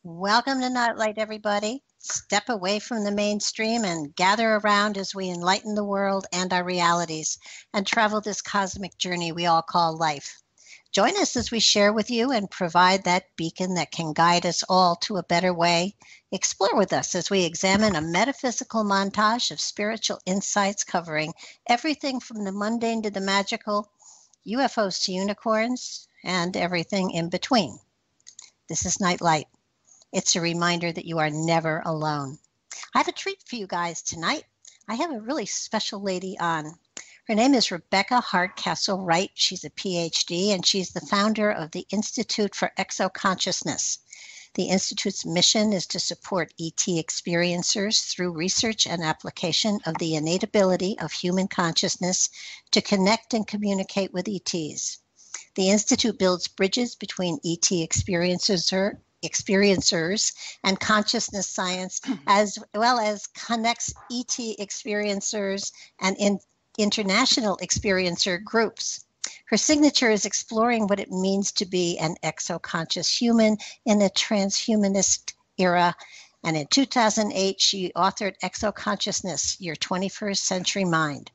Welcome to Nightlight, everybody. Step away from the mainstream and gather around as we enlighten the world and our realities and travel this cosmic journey we all call life. Join us as we share with you and provide that beacon that can guide us all to a better way. Explore with us as we examine a metaphysical montage of spiritual insights covering everything from the mundane to the magical, UFOs to unicorns, and everything in between. This is Nightlight. It's a reminder that you are never alone. I have a treat for you guys tonight. I have a really special lady on. Her name is Rebecca Hardcastle Wright. She's a PhD, and she's the founder of the Institute for Exoconsciousness. The Institute's mission is to support ET experiencers through research and application of the innate ability of human consciousness to connect and communicate with ETs. The Institute builds bridges between ET experiencers and consciousness science, as well as connects ET experiencers and international experiencer groups. Her signature is exploring what it means to be an exoconscious human in a transhumanist era. And in 2008, she authored Exoconsciousness, Your 21st Century Mind.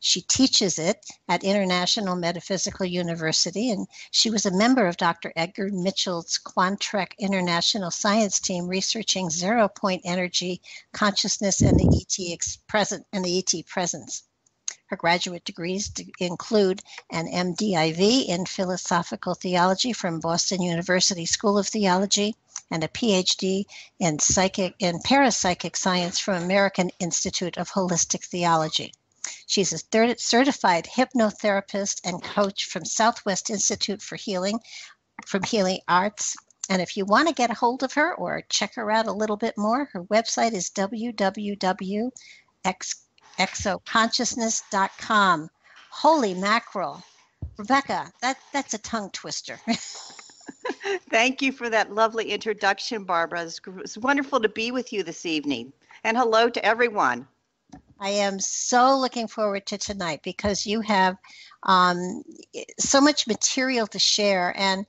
She teaches it at International Metaphysical University, and she was a member of Dr. Edgar Mitchell's Quantrek International Science Team researching zero-point energy, consciousness, and the ET presence. Her graduate degrees include an MDiv in Philosophical Theology from Boston University School of Theology and a PhD in Parapsychic Science from American Institute of Holistic Theology. She's a certified hypnotherapist and coach from Southwest Institute for Healing, from Healing Arts. And if you want to get a hold of her or check her out a little bit more, her website is www.exoconsciousness.com. Holy mackerel. Rebecca, that's a tongue twister. Thank you for that lovely introduction, Barbara. It's wonderful to be with you this evening. And hello to everyone. I am so looking forward to tonight because you have so much material to share, and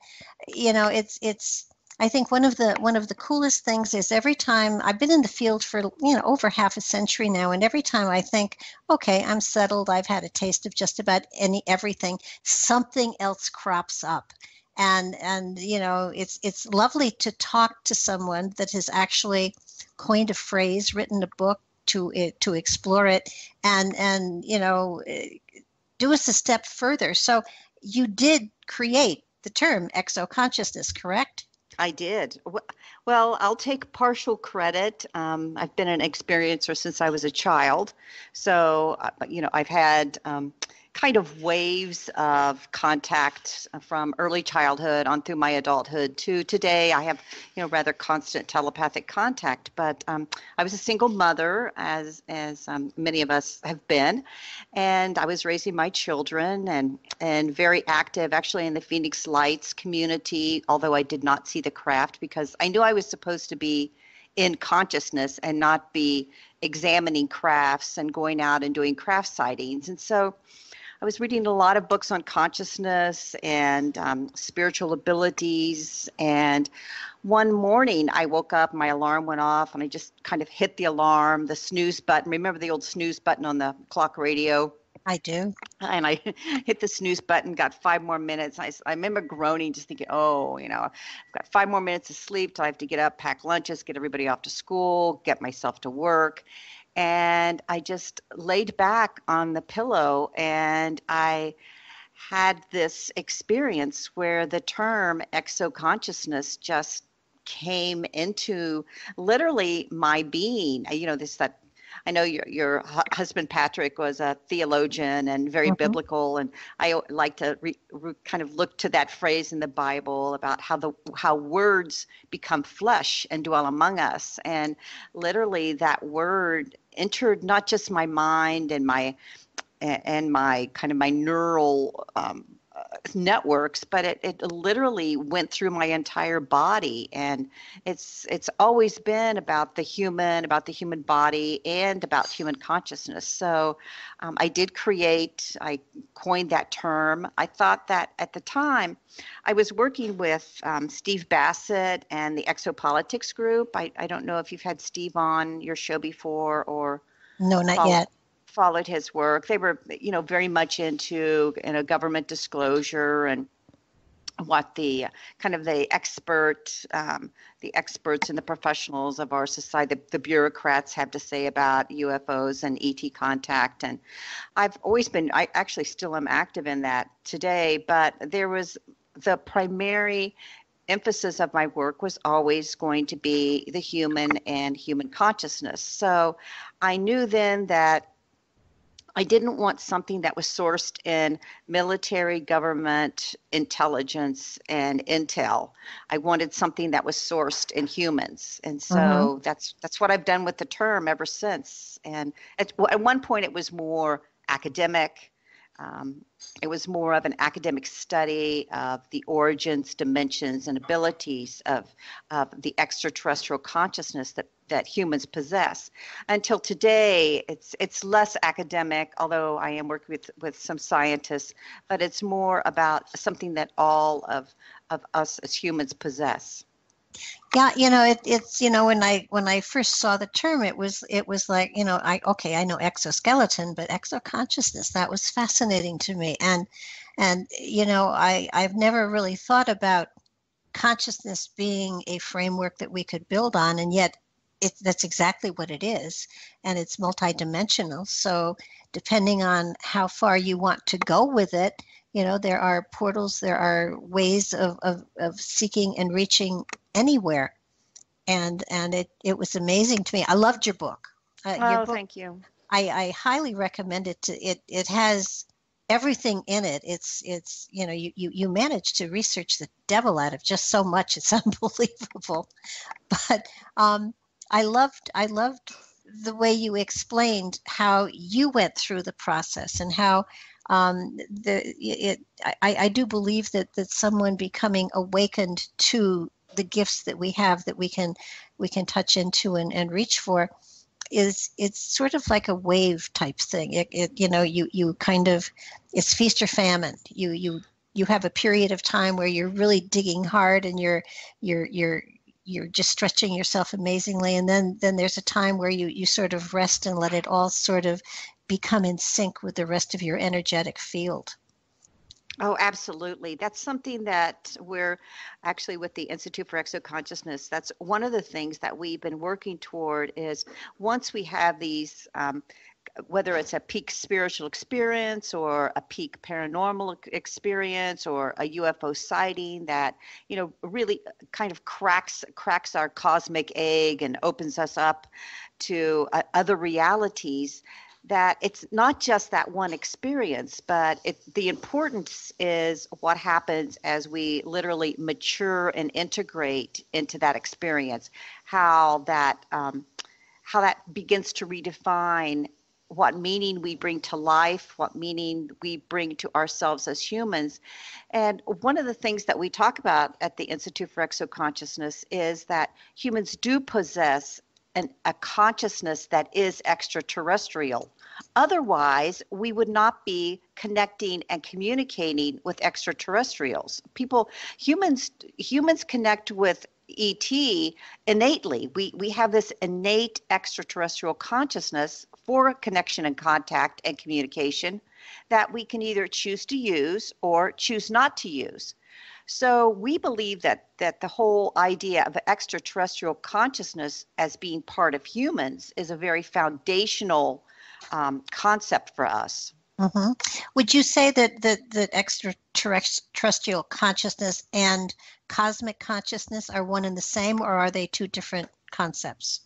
it's. I think one of the coolest things is every time I've been in the field for over half a century now, and every time I think, okay, I'm settled, I've had a taste of just about everything, something else crops up, and it's lovely to talk to someone that has actually coined a phrase, written a book to explore it, and do us a step further. So you did create the term exoconsciousness, correct? I did. Well, I'll take partial credit. I've been an experiencer since I was a child. So, I've had kind of waves of contact from early childhood on through my adulthood to today. I have, rather constant telepathic contact. But I was a single mother, as many of us have been, and I was raising my children and very active, actually, in the Phoenix Lights community. Although I did not see the craft because I knew I was supposed to be in consciousness and not be examining crafts and going out and doing craft sightings. And so I was reading a lot of books on consciousness and spiritual abilities. And one morning I woke up, my alarm went off, and I just kind of hit the alarm, the snooze button. Remember the old snooze button on the clock radio? I do. And I hit the snooze button, got 5 more minutes. I remember groaning, just thinking, I've got 5 more minutes of sleep till I have to get up, pack lunches, get everybody off to school, get myself to work. And I just laid back on the pillow and I had this experience where the term exoconsciousness just came into literally my being. I know your husband Patrick was a theologian and very biblical, and I like to kind of look to that phrase in the Bible about how words become flesh and dwell among us, and literally that word entered not just my mind and my kind of my neural networks, but it literally went through my entire body. And it's always been about the human body, and about human consciousness. So I coined that term. I thought that at the time I was working with Steve Bassett and the Exopolitics group. I don't know if you've had Steve on your show before, or No, not follow, yet. followed his work. They were, very much into, government disclosure, and what the kind of the experts and the professionals of our society, the bureaucrats, have to say about UFOs and ET contact. And I actually still am active in that today, but there was the primary emphasis of my work was always going to be the human and human consciousness. So I knew then that I didn't want something that was sourced in military, government, intelligence, and intel. I wanted something that was sourced in humans. And Mm-hmm. so that's what I've done with the term ever since. And at one point it was more academic. It was more of an academic study of the origins, dimensions, and abilities of the extraterrestrial consciousness that humans possess. Until today, it's less academic, although I am working with some scientists, but it's more about something that all of us as humans possess. Yeah, it's when I first saw the term, it was like, I know exoskeleton, but exoconsciousness, that was fascinating to me. And I've never really thought about consciousness being a framework that we could build on, and yet that's exactly what it is, and it's multidimensional. So depending on how far you want to go with it, there are portals, there are ways of seeking and reaching anywhere. And it was amazing to me. I loved your book. Your Oh, book, thank you. I highly recommend it. It has everything in it. It's you managed to research the devil out of just so much. It's unbelievable. But I loved the way you explained how you went through the process, and how I do believe that someone becoming awakened to the gifts that we have, that we can touch into and reach for, it's sort of like a wave type thing. You kind of, it's feast or famine. You have a period of time where you're really digging hard, and you're just stretching yourself amazingly, and then there's a time where you sort of rest and let it all sort of become in sync with the rest of your energetic field. Oh, absolutely. That's something that we're actually, with the Institute for Exoconsciousness, that's one of the things that we've been working toward. Is once we have these, whether it's a peak spiritual experience, or a peak paranormal experience, or a UFO sighting that, really kind of cracks our cosmic egg and opens us up to other realities, that it's not just that one experience, but the importance is what happens as we literally mature and integrate into that experience, how that begins to redefine what meaning we bring to life, what meaning we bring to ourselves as humans. And one of the things that we talk about at the Institute for Exoconsciousness is that humans do possess a consciousness that is extraterrestrial. Otherwise, we would not be connecting and communicating with extraterrestrials. Humans connect with ET innately. We have this innate extraterrestrial consciousness for connection and contact and communication that we can either choose to use or choose not to use. So we believe that the whole idea of extraterrestrial consciousness as being part of humans is a very foundational concept for us. Mm-hmm. Would you say that extraterrestrial consciousness and cosmic consciousness are one and the same, or are they two different concepts?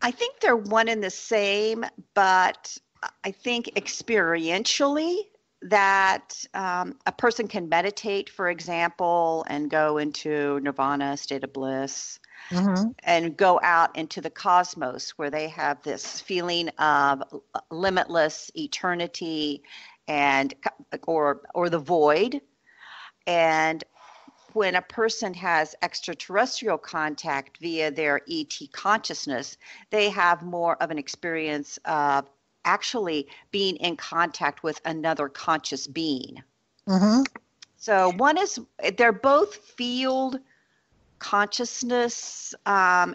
I think they're one and the same, but I think experientially, that a person can meditate, for example, and go into nirvana, state of bliss, Mm-hmm. and go out into the cosmos, where they have this feeling of limitless eternity and or the void. And when a person has extraterrestrial contact via their ET consciousness, they have more of an experience of actually being in contact with another conscious being. Mm-hmm. So they're both field consciousness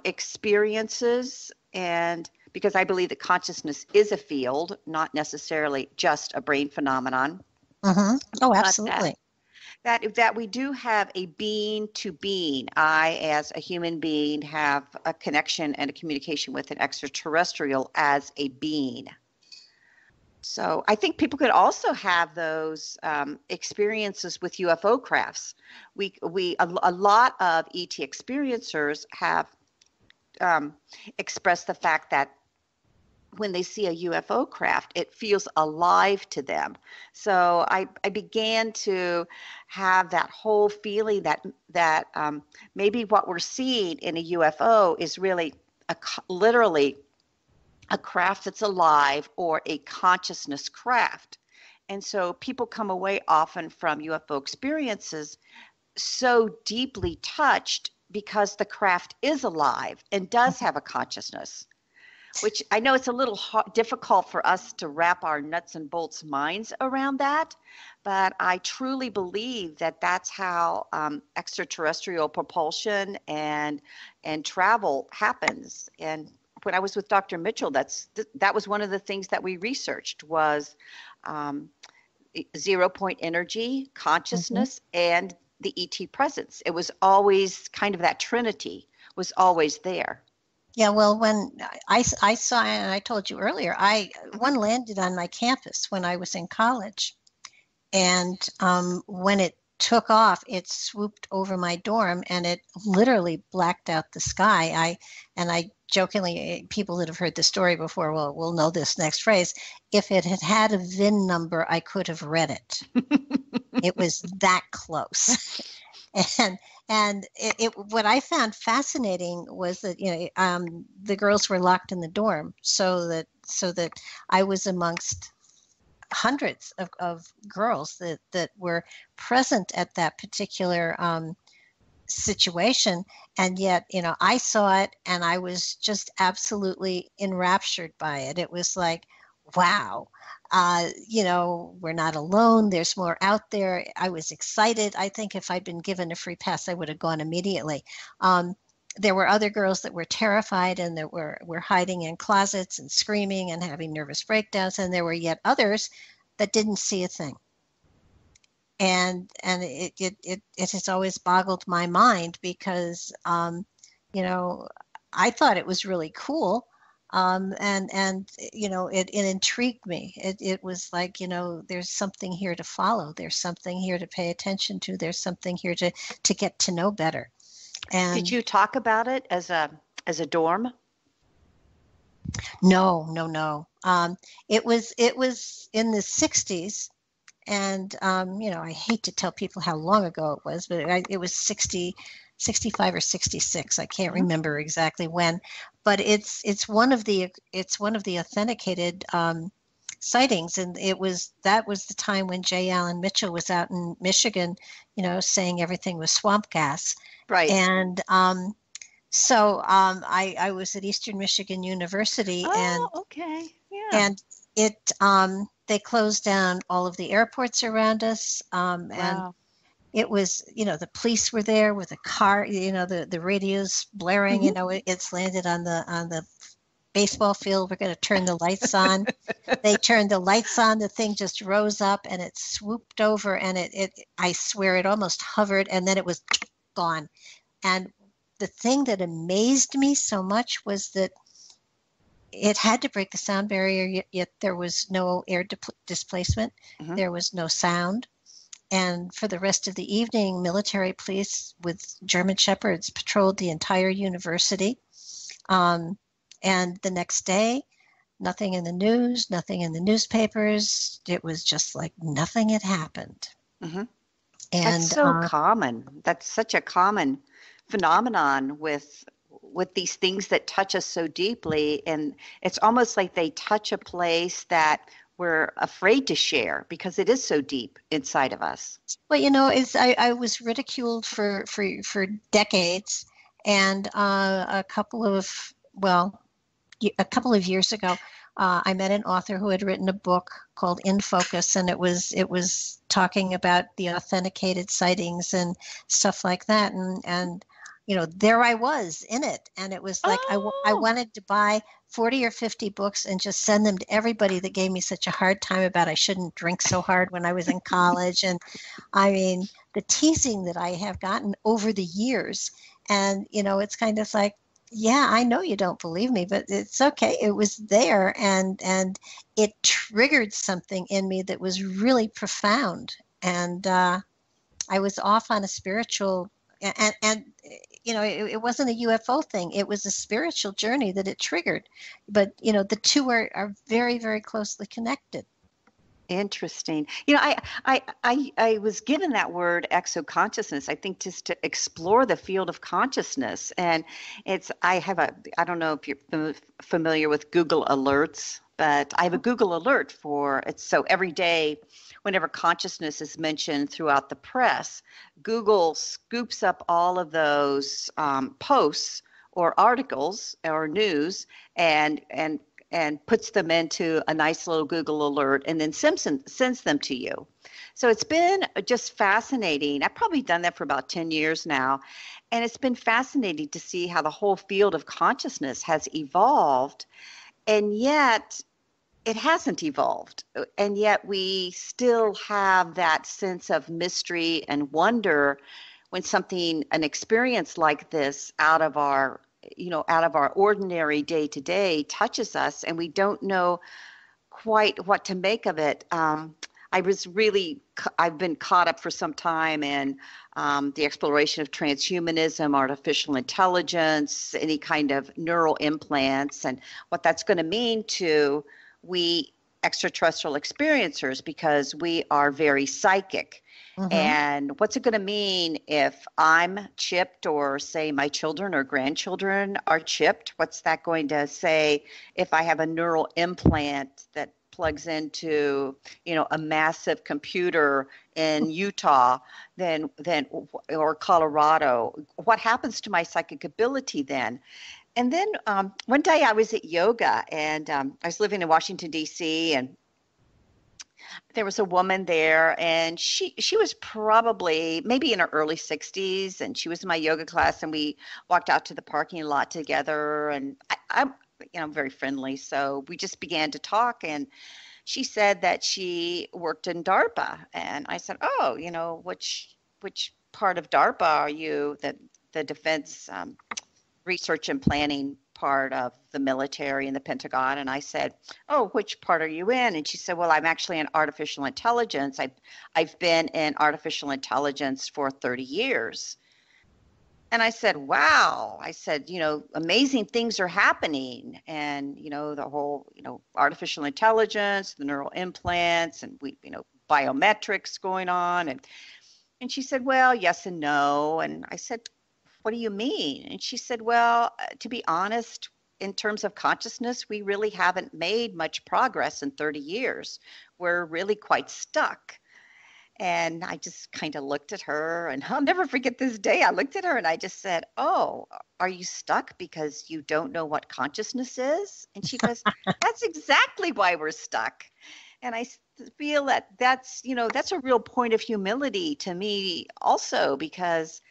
experiences, and because I believe that consciousness is a field, not necessarily just a brain phenomenon. Mm-hmm. Oh, But absolutely. that we do have a being to being. I, as a human being, have a connection and a communication with an extraterrestrial as a being. So I think people could also have those experiences with UFO crafts. A lot of ET experiencers have expressed the fact that when they see a UFO craft, it feels alive to them. So I began to have that whole feeling that maybe what we're seeing in a UFO is really literally a craft that's alive, or a consciousness craft. And so people come away often from UFO experiences so deeply touched because the craft is alive and does have a consciousness, which I know it's a little difficult for us to wrap our nuts and bolts minds around that. But I truly believe that that's how extraterrestrial propulsion and travel happens. And when I was with Dr. Mitchell, that was one of the things that we researched was um, 0 point energy, Mm-hmm. consciousness, and the ET presence. It was always kind of that trinity was always there. Yeah, well, when I saw, and I told you earlier, Hmm. one landed on my campus when I was in college. And when it took off, it swooped over my dorm and it literally blacked out the sky. I jokingly, people that have heard the story before will know this next phrase. If it had had a VIN number, I could have read it. It was that close. and what I found fascinating was that the girls were locked in the dorm, so that I was amongst hundreds of girls that were present at that particular situation. And yet, I saw it and I was just absolutely enraptured by it. It was like, wow, we're not alone. There's more out there. I was excited. I think if I'd been given a free pass, I would have gone immediately. There were other girls that were terrified and that were hiding in closets and screaming and having nervous breakdowns. And there were yet others that didn't see a thing. And it has always boggled my mind because I thought it was really cool. And it intrigued me. It was like, there's something here to follow. There's something here to pay attention to. There's something here to get to know better. Did And you talk about it as a dorm? no, no, no. It was in the 60s. And, I hate to tell people how long ago it was, but it was 65 or 66. I can't Hmm. remember exactly when, but it's one of the authenticated sightings. And that was the time when J. Allen Mitchell was out in Michigan, saying everything was swamp gas. Right. And so I was at Eastern Michigan University, Oh, okay. Yeah. and they closed down all of the airports around us, and Wow. it was, the police were there with a car, the radios blaring. Hmm. It's landed on the baseball field. We're going to turn the lights on. They turned the lights on. The thing just rose up and it swooped over, and I swear it almost hovered, and then it was gone. And the thing that amazed me so much was that it had to break the sound barrier, yet there was no air displacement. Hmm. There was no sound. And for the rest of the evening, military police with German Shepherds patrolled the entire university. Um, and the next day, nothing in the news, nothing in the newspapers. It was just like nothing had happened. Hmm. That's And so common. That's such a common phenomenon with these things that touch us so deeply, and it's almost like they touch a place that we're afraid to share because it is so deep inside of us. Well, I was ridiculed for decades, and a couple of years ago, I met an author who had written a book called In Focus, and it was talking about the authenticated sightings and stuff like that, and there I was in it, and it was like I Oh, wanted to buy 40 or 50 books and just send them to everybody that gave me such a hard time about I shouldn't drink so hard when I was in college, and I mean the teasing that I have gotten over the years, and it's kind of like, yeah, I know you don't believe me, but it's okay. It was there, and it triggered something in me that was really profound. And I was off on a spiritual, and it wasn't a UFO thing. It was a spiritual journey that it triggered. But the two are very, very closely connected. interesting. I was given that word exoconsciousness, I think, just to explore the field of consciousness. And I don't know if you're familiar with Google Alerts, but I have a Google alert for it. So every day, whenever consciousness is mentioned throughout the press, Google scoops up all of those posts or articles or news and puts them into a nice little Google alert and then sends them to you. So it's been just fascinating. I've probably done that for about 10 years now. And it's been fascinating to see how the whole field of consciousness has evolved. And yet it hasn't evolved. And yet we still have that sense of mystery and wonder when an experience like this out of our ordinary day to day touches us and we don't know quite what to make of it. I've been caught up for some time in the exploration of transhumanism, artificial intelligence, any kind of neural implants, and what that's going to mean to we extraterrestrial experiencers, because we are very psychic. Mm-hmm. And what's it going to mean if I'm chipped, or say my children or grandchildren are chipped? What's that going to say if I have a neural implant that plugs into, a massive computer in Utah, then or Colorado? What happens to my psychic ability then? And then one day I was at yoga, and I was living in Washington, D.C., and there was a woman there, and she was probably maybe in her early 60s, and she was in my yoga class, and we walked out to the parking lot together, and I'm very friendly, so we just began to talk, and she said that she worked in DARPA, and I said, oh, which part of DARPA are you? The defense research and planning part of the military and the Pentagon. And I said, oh, which part are you in? And she said, well, I'm actually in artificial intelligence. I've been in artificial intelligence for 30 years. And I said, wow. I said, amazing things are happening. And, the whole, artificial intelligence, the neural implants, and biometrics going on. And she said, well, yes and no. And I said, what do you mean? And she said, well, to be honest, in terms of consciousness, we really haven't made much progress in 30 years. We're really quite stuck. And I just kind of looked at her, and I'll never forget this day. I looked at her and I just said, oh, are you stuck because you don't know what consciousness is? And she goes, that's exactly why we're stuck. And I feel that's a real point of humility to me also, because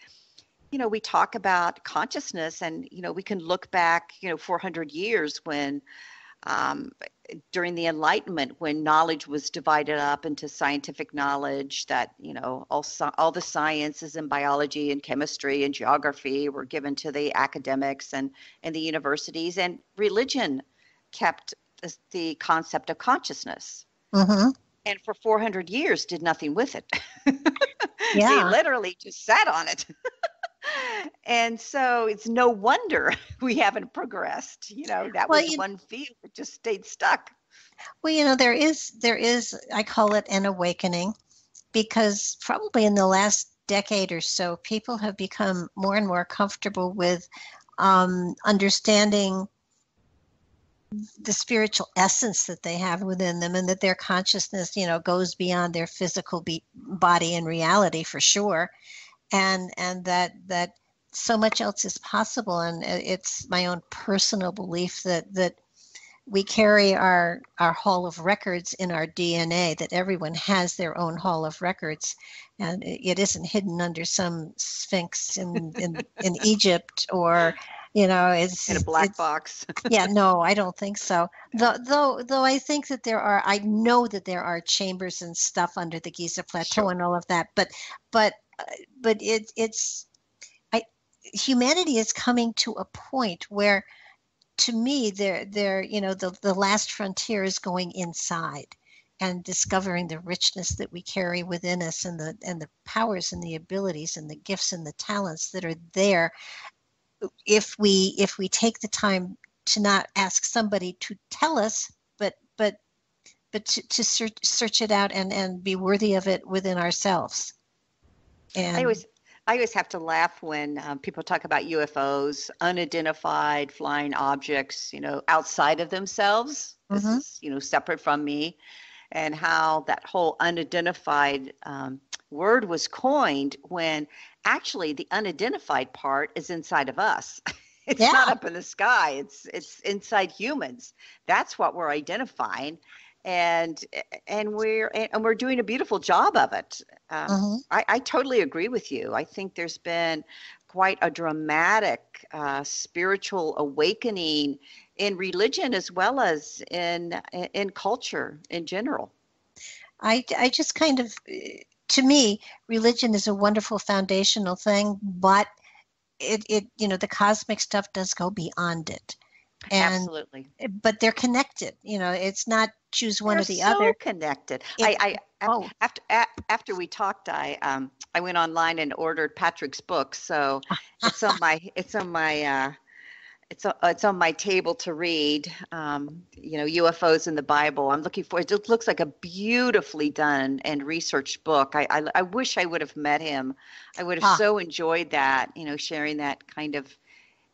we talk about consciousness, and, we can look back, 400 years when during the Enlightenment, when knowledge was divided up into scientific knowledge, that, all the sciences and biology and chemistry and geography were given to the academics and the universities, and religion kept the concept of consciousness. Mm-hmm. And for 400 years did nothing with it. Yeah. They literally just sat on it. And so it's no wonder we haven't progressed. That was one field that just stayed stuck. Well, there is, I call it an awakening, because probably in the last decade or so, people have become more and more comfortable with understanding the spiritual essence that they have within them, and that their consciousness, goes beyond their physical body and reality for sure. And that so much else is possible. And it's my own personal belief that we carry our hall of records in our DNA, that everyone has their own hall of records, and it isn't hidden under some sphinx in Egypt, or it's In a black box. yeah, no, I don't think so. Though I think that I know that there are chambers and stuff under the Giza Plateau, Sure. and all of that, but it's I humanity is coming to a point where, to me, the last frontier is going inside and discovering the richness that we carry within us, and the powers and the abilities and the gifts and the talents that are there, if we take the time to not ask somebody to tell us, but to search it out, and be worthy of it within ourselves. I And always I always have to laugh when people talk about UFOs, unidentified flying objects, outside of themselves. This mhm, is, separate from me, and how that whole unidentified word was coined when actually the unidentified part is inside of us. It's not yeah, up in the sky. It's inside humans. That's what we're identifying, and we're doing a beautiful job of it. mhm. I totally agree with you. I think there's been quite a dramatic spiritual awakening in religion as well as in culture in general. I just kind of, to me, religion is a wonderful foundational thing, but the cosmic stuff does go beyond it. And Absolutely. but they're connected. It's not choose one They're or the so other. connected. It's both. After we talked, I went online and ordered Patrick's book, so it's on my table to read. UFOs in the Bible. I'm looking for it. It looks like a beautifully done and researched book. I wish I would have met him. I would have Ah, so enjoyed that. Sharing that kind of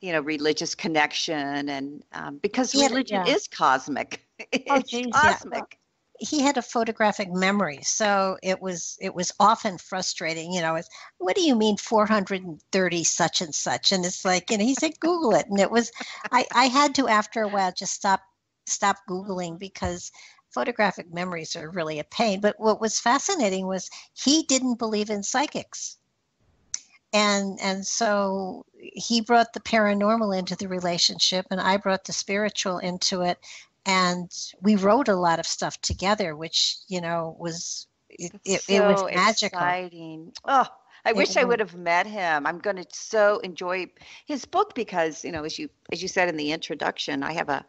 religious connection, and because religion yeah. is cosmic. Oh, It's geez, yeah. Well, cosmic. he had a photographic memory, so it was often frustrating. It's, what do you mean 430 such and such? And it's like, he said Google it, and it was, I had to, after a while, just stop Googling, because photographic memories are really a pain. But what was fascinating was he didn't believe in psychics. And so he brought the paranormal into the relationship, and I brought the spiritual into it, and we wrote a lot of stuff together, which was it was So magical. exciting. Oh, I It wish I was. would have met him. I'm going to so enjoy his book because, as you said in the introduction, I have a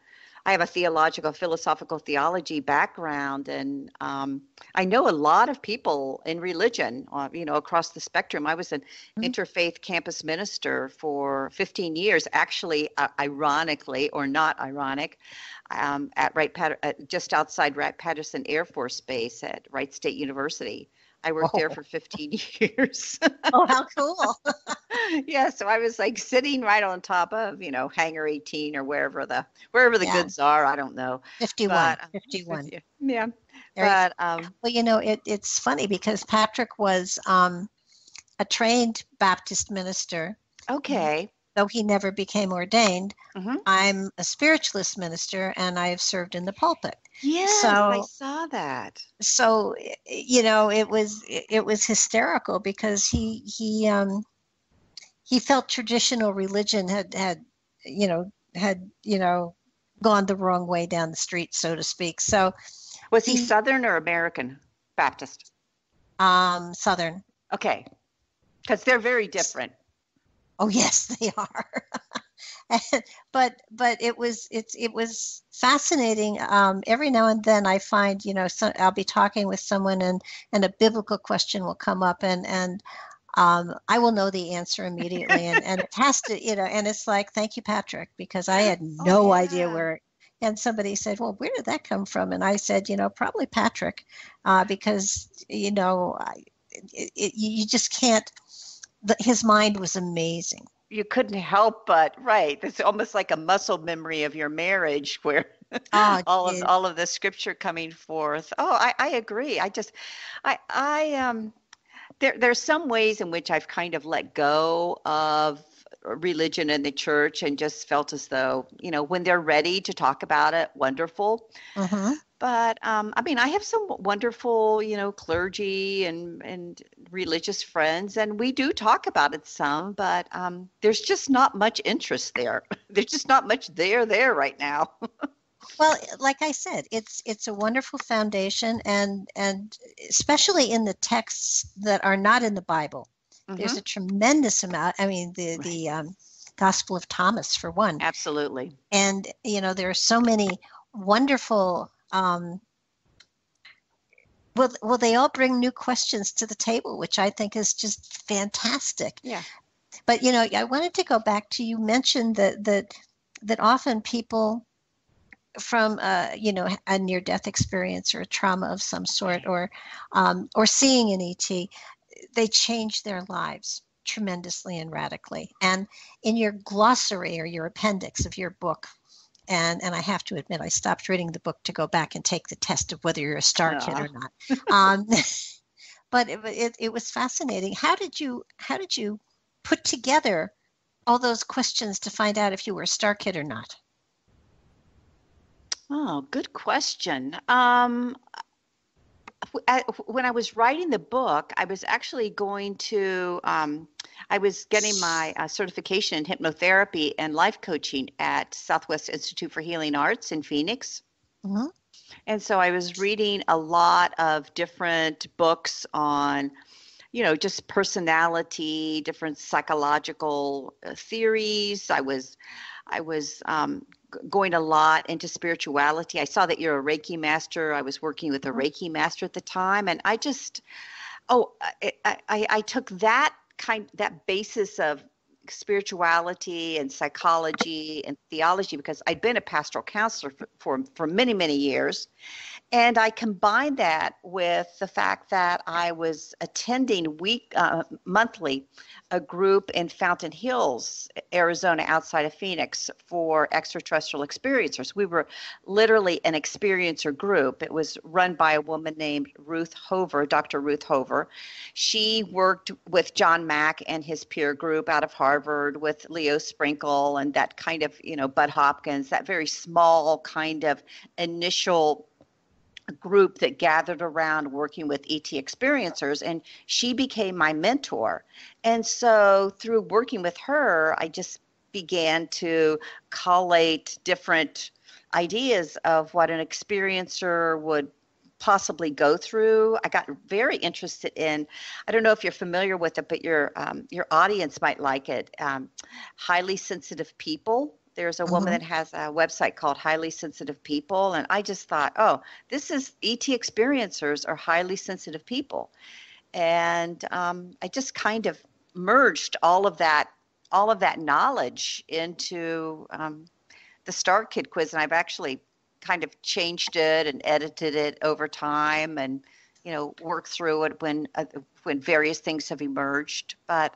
theological, philosophical theology background, and I know a lot of people in religion, across the spectrum. I was an Mhm. interfaith campus minister for 15 years, actually, ironically or not ironic, just outside Wright-Patterson Air Force Base at Wright State University. I worked there Oh, for 15 years. oh, how cool. Yeah, so I was like sitting right on top of, Hangar 18 or wherever the Yeah, goods are. I don't know, 51, but 51. yeah, Very but well. It's funny because Patrick was a trained Baptist minister, okay. though he never became ordained. Hmm. I'm a spiritualist minister, and I have served in the pulpit. Yes, I So saw that. it was hysterical, because he felt traditional religion had gone the wrong way down the street, so to speak. So Was he he Southern or American Baptist? Southern. Okay, because they're very different. Oh, yes, they are. But it was fascinating. Every now and then I find, I'll be talking with someone, and a biblical question will come up, and I will know the answer immediately, and it has to, and it's like, thank you, Patrick, because I had Oh no idea yeah. where. And somebody said, well, where did that come from? And I said, probably Patrick, because you just can't. His mind was amazing. You couldn't help but right. It's almost like a muscle memory of your marriage where Oh, all of the scripture coming forth. Oh, I agree. There's some ways in which I've kind of let go of religion and the church and just felt as though, when they're ready to talk about it, wonderful. mm-hmm. But I mean, I have some wonderful, clergy and religious friends, and we do talk about it some, but there's just not much interest there. There's just not much there right now. Well, like I said, it's a wonderful foundation, and especially in the texts that are not in the Bible, there's a tremendous amount. I mean, the Gospel of Thomas, for one. Absolutely. And there are so many wonderful. Well, they all bring new questions to the table, which I think is just fantastic. Yeah. But I wanted to go back to, you mentioned that often people from a near-death experience or a trauma of some sort, or seeing an ET, they change their lives tremendously and radically. And in your glossary or your appendix of your book, and I have to admit, I stopped reading the book to go back and take the test of whether you're a star kid or not. But it was fascinating. How did you put together all those questions to find out if you were a star kid or not? Oh, good question. When I was writing the book, I was actually going to, I was getting my certification in hypnotherapy and life coaching at Southwest Institute for Healing Arts in Phoenix. Mm-hmm. And so I was reading a lot of different books on, just personality, different psychological theories. I was going a lot into spirituality. I saw that you're a Reiki master. I was working with a Reiki master at the time, and I took that basis of spirituality and psychology and theology, because I'd been a pastoral counselor for many, many years. And I combined that with the fact that I was attending monthly a group in Fountain Hills, Arizona, outside of Phoenix, for extraterrestrial experiencers. We were literally an experiencer group. It was run by a woman named Ruth Hover, Dr. Ruth Hover. She worked with John Mack and his peer group out of Harvard, with Leo Sprinkle and that kind of, Bud Hopkins, that very small kind of initial group that gathered around working with ET experiencers, and she became my mentor. And so through working with her, I just began to collate different ideas of what an experiencer would possibly go through. I got very interested in, I don't know if you're familiar with it, but your audience might like it, highly sensitive people. There's a woman that has a website called Highly Sensitive People. And I just thought, this is ET experiencers are highly sensitive people. And I just kind of merged all of that knowledge into the Star Kid quiz. And I've actually kind of changed it and edited it over time, and, worked through it when various things have emerged. But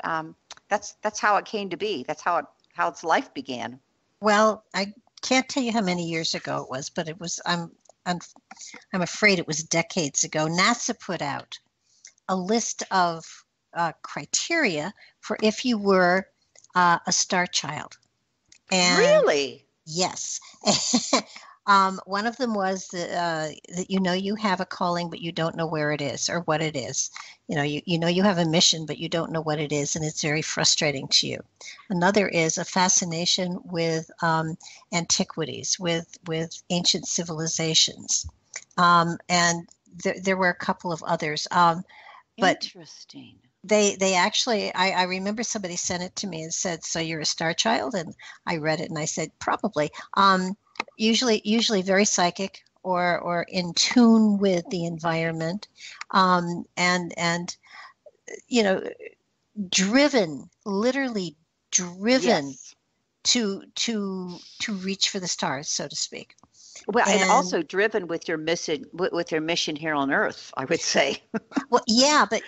that's how it came to be. That's how its life began. Well, I can't tell you how many years ago it was, but it was, I'm afraid it was decades ago. NASA put out a list of criteria for if you were a star child. And really? Yes. One of them was that you have a calling, but you don't know where it is or what it is. You have a mission, but you don't know what it is, and it's very frustrating to you. Another is a fascination with antiquities, with ancient civilizations, and there were a couple of others. But interesting. They actually, I remember somebody sent it to me and said, "So you're a star child?" And I read it and I said, "Probably." Usually very psychic or in tune with the environment, and literally driven, yes, to reach for the stars, so to speak. Well, and also driven with your mission here on Earth, I would say. Well, yeah, but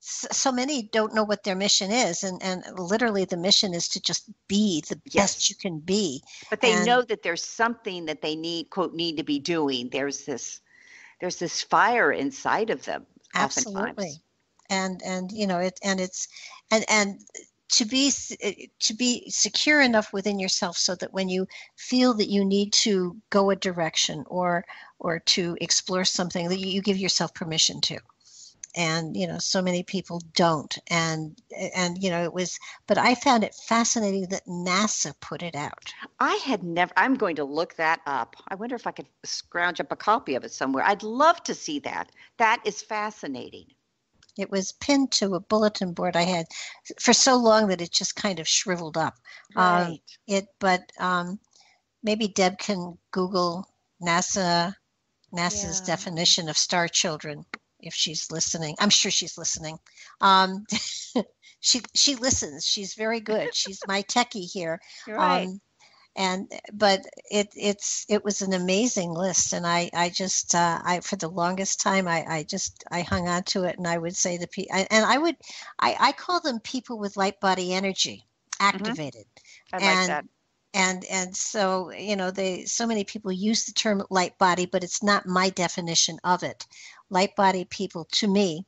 so many don't know what their mission is, and literally the mission is to just be the best you can be. But they know that there's something that they need, quote, need to be doing. There's this fire inside of them. Absolutely. Oftentimes. And you know it, and to be secure enough within yourself so that when you feel that you need to go a direction or to explore something, that you give yourself permission to. And you know, so many people don't, and you know, it was, but I found it fascinating that NASA put it out. I had never. I'm going to look that up. I wonder if I could scrounge up a copy of it somewhere. I'd love to see that. That is fascinating. It was pinned to a bulletin board I had for so long that it just kind of shriveled up. Right. But maybe Deb can Google NASA's definition of star children if she's listening. I'm sure she's listening. She listens. She's very good. She's my techie here. Right. But it was an amazing list, and I just for the longest time I hung on to it, and I would say to people, and I call them people with light body energy activated. I like that. And so, you know, so many people use the term light body, but it's not my definition of it. Light body people, to me,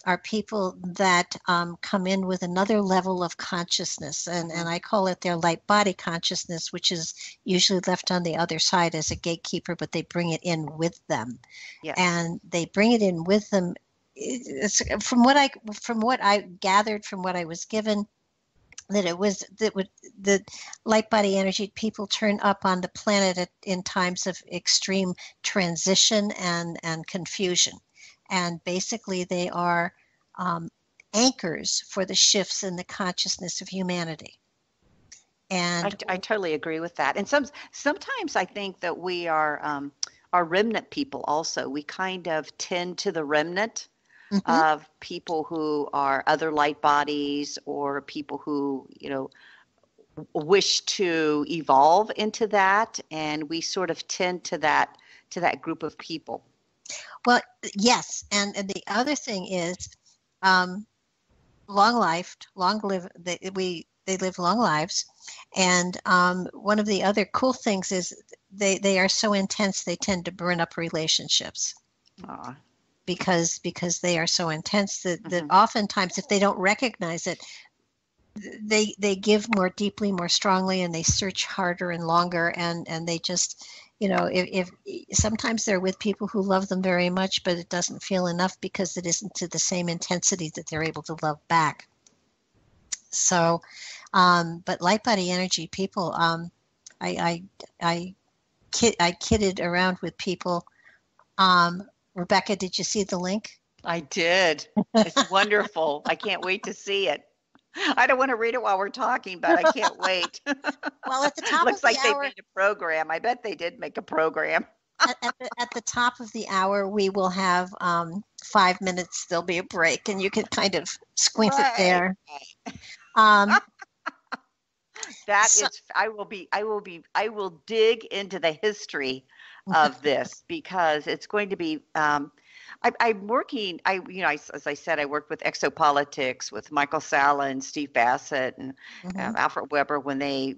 are people that come in with another level of consciousness, and I call it their light body consciousness, which is usually left on the other side as a gatekeeper, but they bring it in with them. Yes. And they bring it in with them. From what I gathered from what I was given, that light body energy people turn up on the planet in times of extreme transition and confusion. And basically they are anchors for the shifts in the consciousness of humanity. And I totally agree with that. And sometimes I think that we are remnant people also. We kind of tend to the remnant of people who are other light bodies, or people who, you know, wish to evolve into that. And we sort of tend to that group of people. Well, yes, and the other thing is, long life, they live long lives, and one of the other cool things is they are so intense they tend to burn up relationships. Aww. Because they are so intense that oftentimes, if they don't recognize it, they give more deeply, more strongly, and they search harder and longer, and they just, you know, if sometimes they're with people who love them very much, but it doesn't feel enough because it isn't to the same intensity that they're able to love back. So, but light body energy people, I kidded around with people. Rebecca, did you see the link? I did. It's wonderful. I can't wait to see it. I don't want to read it while we're talking, but I can't wait. Well, at the top looks of the like hour, they made a program. I bet they did make a program. at the top of the hour, we will have 5 minutes. There'll be a break, and you can kind of squint it there. I will dig into the history of this, because it's going to be, I'm working, as I said, I worked with Exopolitics with Michael Salla and Steve Bassett and Alfred Weber when they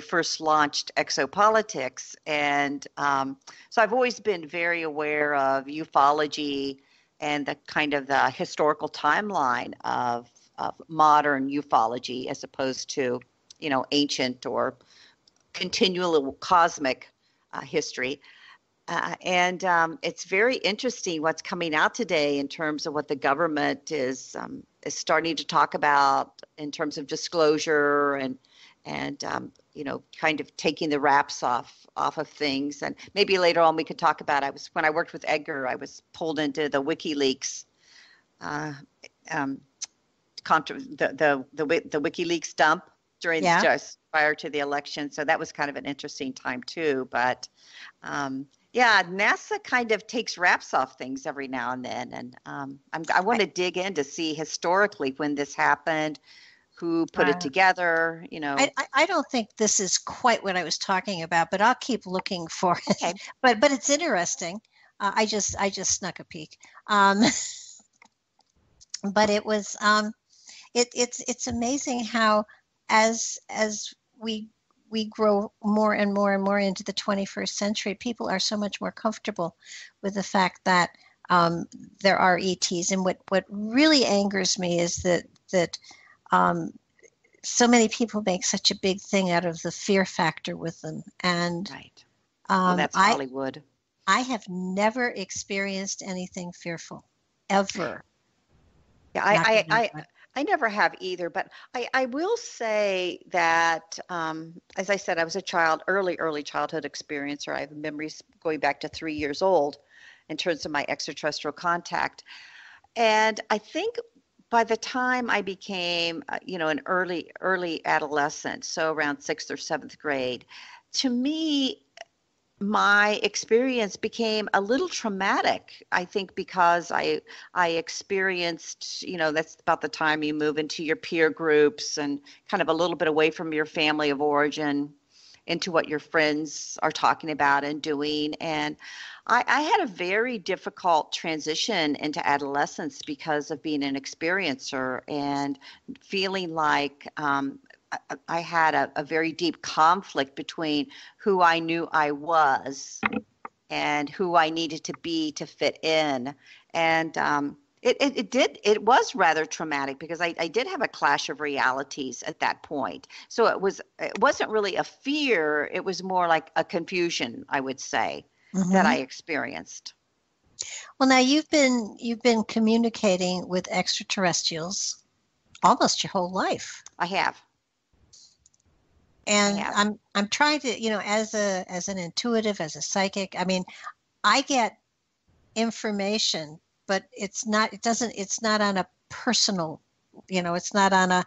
first launched Exopolitics. And so I've always been very aware of ufology and the kind of the historical timeline of modern ufology, as opposed to, you know, ancient or continual cosmic history. And it's very interesting what's coming out today in terms of what the government is starting to talk about in terms of disclosure and you know, kind of taking the wraps off of things. And maybe later on we could talk about, when I worked with Edgar, I was pulled into the WikiLeaks the WikiLeaks dump during just prior to the election. So that was kind of an interesting time too. But yeah, NASA kind of takes wraps off things every now and then. And I want to dig in to see historically when this happened, who put it together, you know. I don't think this is quite what I was talking about, but I'll keep looking for it. Okay. But it's interesting. I just snuck a peek. But it was it's amazing how as we grow more and more and more into the 21st century, people are so much more comfortable with the fact that there are ETs. And what really angers me is that um, so many people make such a big thing out of the fear factor with them. And Right. Well, that's I Hollywood. I have never experienced anything fearful, ever. Yeah, Knock on wood. I never have either, but I will say that, as I said, I was a child, early childhood experiencer. I have memories going back to 3 years old in terms of my extraterrestrial contact. And I think by the time I became, an early adolescent, so around sixth or seventh grade, to me, my experience became a little traumatic. I think because I experienced, that's about the time you move into your peer groups and kind of a little bit away from your family of origin into what your friends are talking about and doing. And I had a very difficult transition into adolescence because of being an experiencer and feeling like I had a very deep conflict between who I knew I was and who I needed to be to fit in. And it was rather traumatic because I did have a clash of realities at that point. So it wasn't really a fear, it was more like a confusion, I would say, that Hmm. I experienced. Well, now you've been communicating with extraterrestrials almost your whole life. I have. I And have. I'm trying to, as an intuitive, as a psychic, I mean, I get information, but it's not on a personal, it's not on a,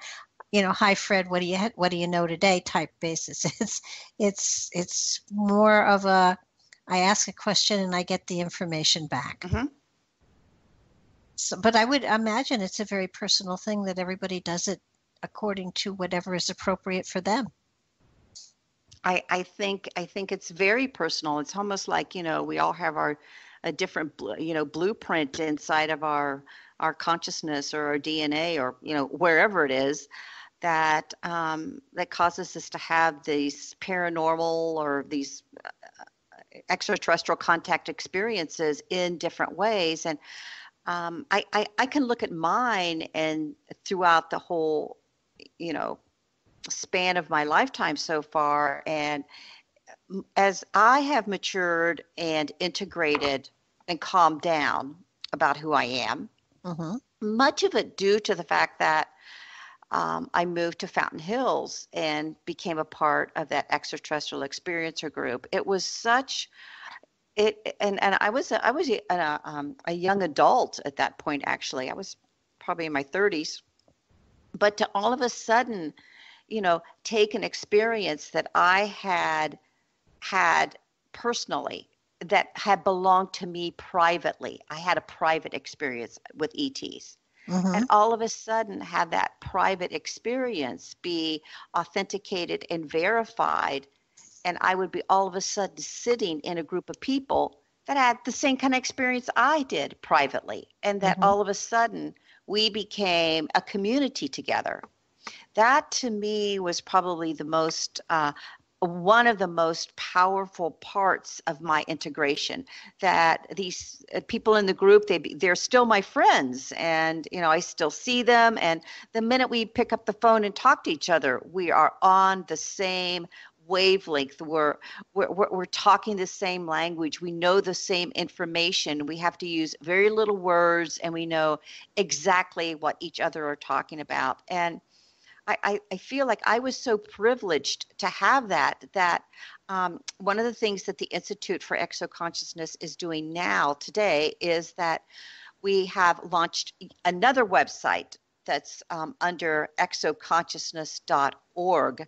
hi Fred, what do you know today type basis. It's more of a, I ask a question and I get the information back. Hmm. So, but I would imagine it's a very personal thing that everybody does it according to whatever is appropriate for them. I think it's very personal. It's almost like, we all have a different blueprint inside of our consciousness or our DNA or wherever it is that causes us to have these paranormal or these extraterrestrial contact experiences in different ways. And I can look at mine and throughout the whole, you know, span of my lifetime so far. And as I have matured and integrated and calmed down about who I am, Hmm. much of it due to the fact that I moved to Fountain Hills and became a part of that extraterrestrial experiencer group. It was such it, and I was a young adult at that point. Actually, I was probably in my 30s. But to all of a sudden, take an experience that I had personally that had belonged to me privately. I had a private experience with ETs. Hmm. And all of a sudden have that private experience be authenticated and verified. And I would be all of a sudden sitting in a group of people that had the same kind of experience I did privately. And that Hmm. all of a sudden we became a community together. That to me was probably the most one of the most powerful parts of my integration, that these people in the group, they're still my friends, and I still see them, and the minute we pick up the phone and talk to each other, we are on the same wavelength. We're talking the same language. We know the same information. We have to use very little words, and we know exactly what each other are talking about. And I feel like I was so privileged to have that one of the things that the Institute for Exoconsciousness is doing now today is that we have launched another website that's under exoconsciousness.org.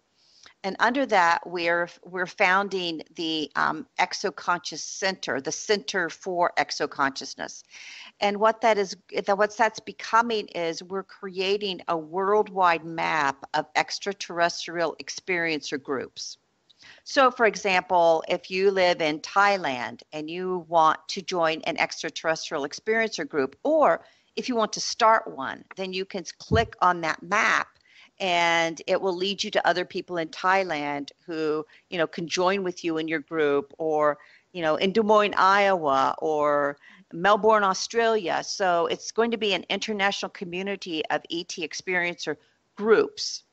And under that, we're founding the Exoconscious Center, the Center for Exoconsciousness. And what that's becoming is we're creating a worldwide map of extraterrestrial experiencer groups. So, for example, if you live in Thailand and you want to join an extraterrestrial experiencer group, or if you want to start one, then you can click on that map and it will lead you to other people in Thailand who, can join with you in your group, or, in Des Moines, Iowa, or Melbourne, Australia. So it's going to be an international community of ET experiencer groups.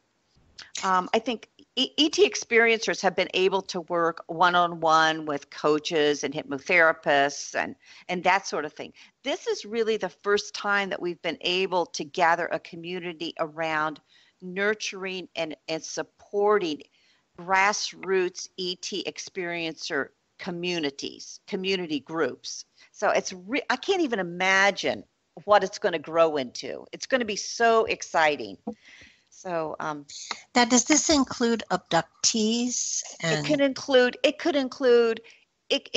I think ET experiencers have been able to work one-on-one with coaches and hypnotherapists and that sort of thing. This is really the first time that we've been able to gather a community around nurturing and supporting grassroots ET experiencer communities, community groups. So I can't even imagine what it's going to grow into. It's going to be so exciting. So now, does this include abductees? It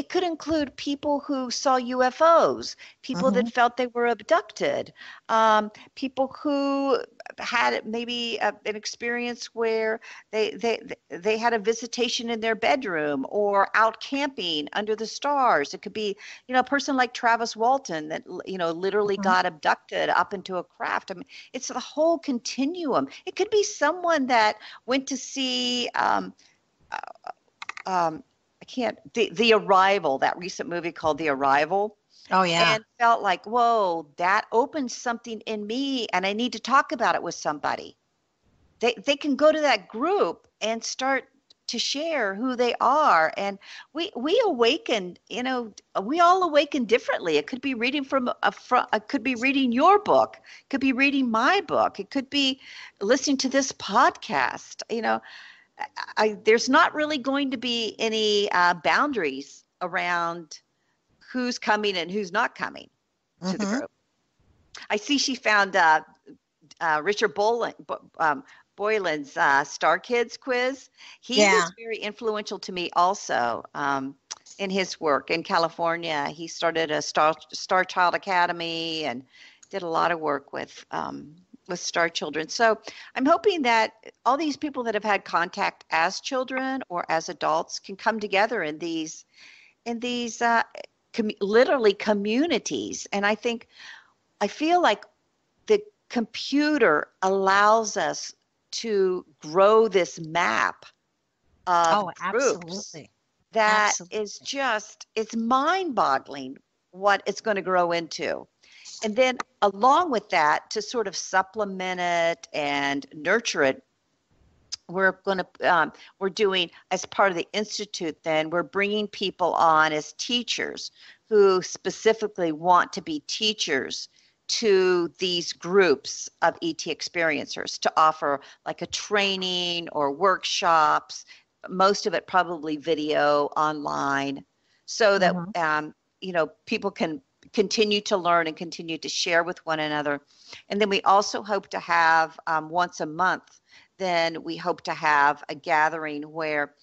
could include people who saw UFOs, people that felt they were abducted, people who had maybe an experience where they had a visitation in their bedroom or out camping under the stars. It could be, a person like Travis Walton that, literally got abducted up into a craft. I mean, it's the whole continuum. It could be someone that went to see The Arrival, that recent movie called The Arrival. Oh, yeah. And felt like, whoa, that opened something in me and I need to talk about it with somebody. They can go to that group and start to share who they are. And we awaken, we all awaken differently. It could be reading it could be reading your book, it could be reading my book, it could be listening to this podcast, there's not really going to be any boundaries around who's coming and who's not coming to the group. I see she found Richard Boylan's Star Kids quiz. He was very influential to me also in his work in California. He started a Star Child Academy and did a lot of work with star children. So I'm hoping that all these people that have had contact as children or as adults can come together in these literally communities. And I feel like the computer allows us to grow this map of groups. Absolutely. That is just, it's mind-boggling what it's going to grow into. And then along with that, to sort of supplement it and nurture it, we're doing, as part of the Institute, then we're bringing people on as teachers who specifically want to be teachers to these groups of ET experiencers, to offer like a training or workshops, most of it probably video online, so that people can continue to learn and continue to share with one another. And then we also hope to have once a month, then we hope to have a gathering where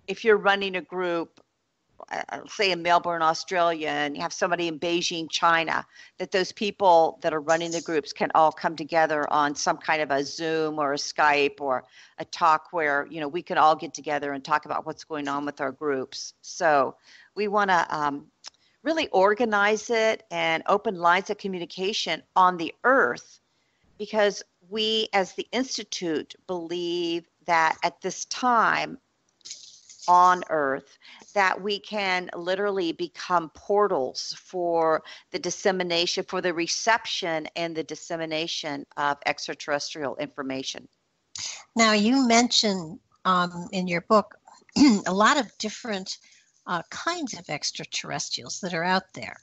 if you're running a group, say in Melbourne, Australia, and you have somebody in Beijing, China, that those people that are running the groups can all come together on some kind of a Zoom or a Skype or a talk where, we can all get together and talk about what's going on with our groups. So we want to really organize it and open lines of communication on the earth, because we as the Institute believe that at this time on earth, that we can literally become portals for the dissemination, for the reception and the dissemination of extraterrestrial information. Now, you mentioned in your book a lot of different kinds of extraterrestrials that are out there,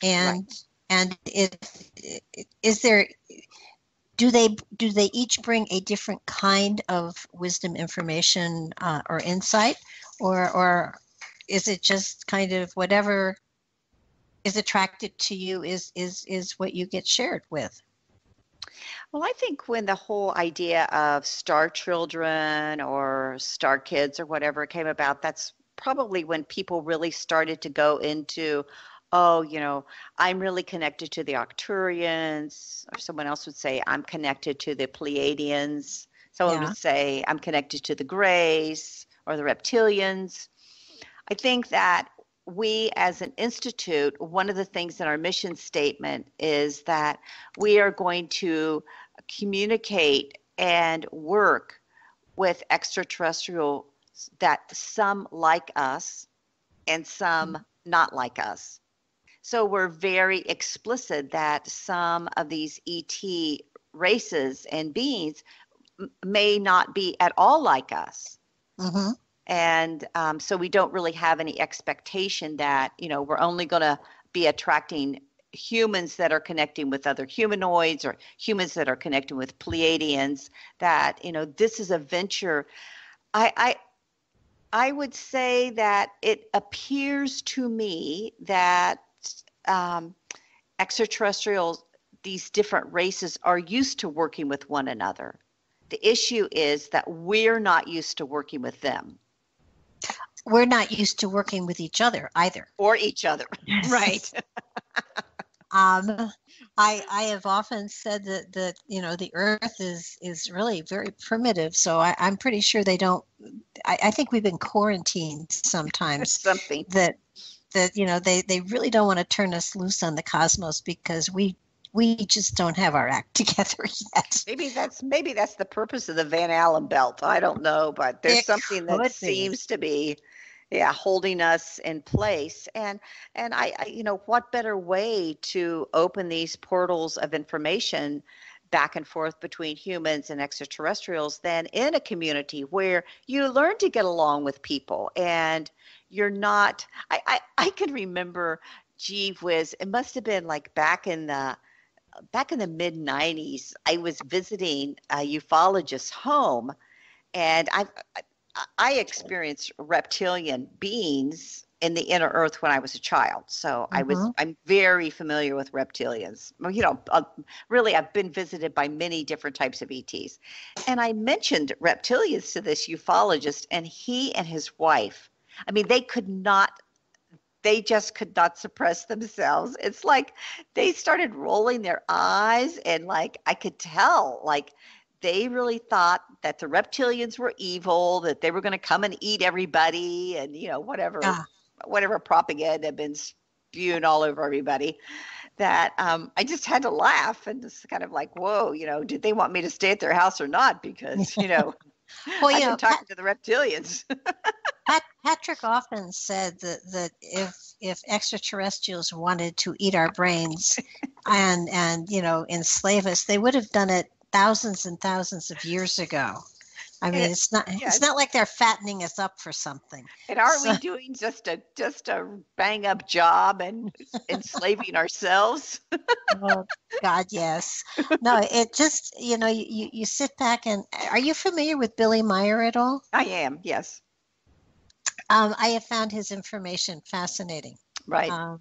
and do they each bring a different kind of wisdom, information, or insight, or is it just kind of whatever is attracted to you is what you get shared with? Well, I think when the whole idea of star children or star kids or whatever came about, that's probably when people really started to go into, I'm really connected to the Arcturians, or someone else would say, I'm connected to the Pleiadians. Someone would say, I'm connected to the Greys or the Reptilians. I think that we as an institute, one of the things in our mission statement is that we are going to communicate and work with extraterrestrials, that some like us and some not like us. So we're very explicit that some of these ET races and beings may not be at all like us. Mm-hmm. And so we don't really have any expectation that, we're only going to be attracting humans that are connecting with other humanoids or humans that are connecting with Pleiadians, that, this is a venture. I would say that it appears to me that extraterrestrials, these different races, are used to working with one another. The issue is that we're not used to working with them. We're not used to working with each other either. Or each other, right. I have often said that the Earth is really very primitive. So I'm pretty sure they don't. I think we've been quarantined sometimes. Something that they really don't want to turn us loose on the cosmos because we just don't have our act together yet. Maybe that's the purpose of the Van Allen belt. I don't know, but there's something that seems to be holding us in place. And I what better way to open these portals of information back and forth between humans and extraterrestrials than in a community where you learn to get along with people, and you're not, I can remember, gee whiz, it must have been like back in the mid 90s, I was visiting a ufologist's home, and I experienced reptilian beings in the inner earth when I was a child. So I'm very familiar with reptilians. Really, I've been visited by many different types of ETs. And I mentioned reptilians to this ufologist, and he and his wife, they just could not suppress themselves. It's like they started rolling their eyes, and like I could tell, like they really thought that the reptilians were evil, that they were going to come and eat everybody, and whatever propaganda had been spewed all over everybody. That I just had to laugh, and it's kind of like, whoa, did they want me to stay at their house or not? Because well, I've been talking to the reptilians. Patrick often said that if extraterrestrials wanted to eat our brains and enslave us, they would have done it thousands and thousands of years ago. I mean, it's not like they're fattening us up for something. And aren't we doing just a bang up job and enslaving ourselves? Oh God, yes. No, it just you sit back and are you familiar with Billy Meyer at all? I am, yes. I have found his information fascinating. Right. I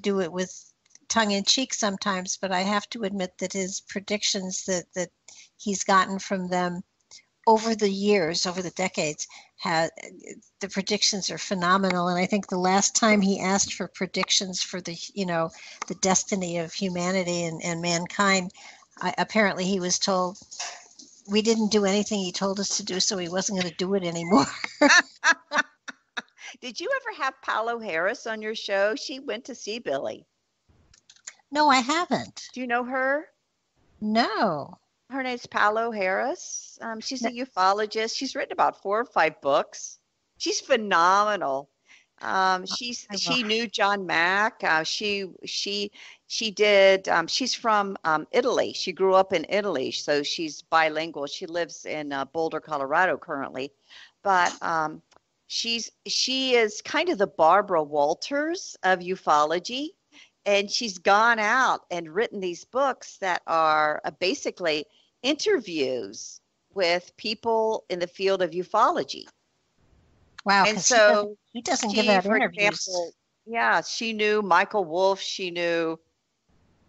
do it with tongue in cheek sometimes, but I have to admit that his predictions that he's gotten from them over the years, over the decades, the predictions are phenomenal. And I think the last time he asked for predictions for the destiny of humanity and mankind, apparently he was told we didn't do anything he told us to do, so he wasn't going to do it anymore. Did you ever have Paolo Harris on your show? She went to see Billy. No, I haven't. Do you know her? No. Her name's Paolo Harris. She's a ufologist. She's written about 4 or 5 books. She's phenomenal. She knew John Mack. She did. She's from Italy. She grew up in Italy, so she's bilingual. She lives in Boulder, Colorado currently, but she is kind of the Barbara Walters of ufology. And she's gone out and written these books that are basically interviews with people in the field of ufology. Wow. And so he doesn't give out interviews. Example, she knew Michael Wolff. She knew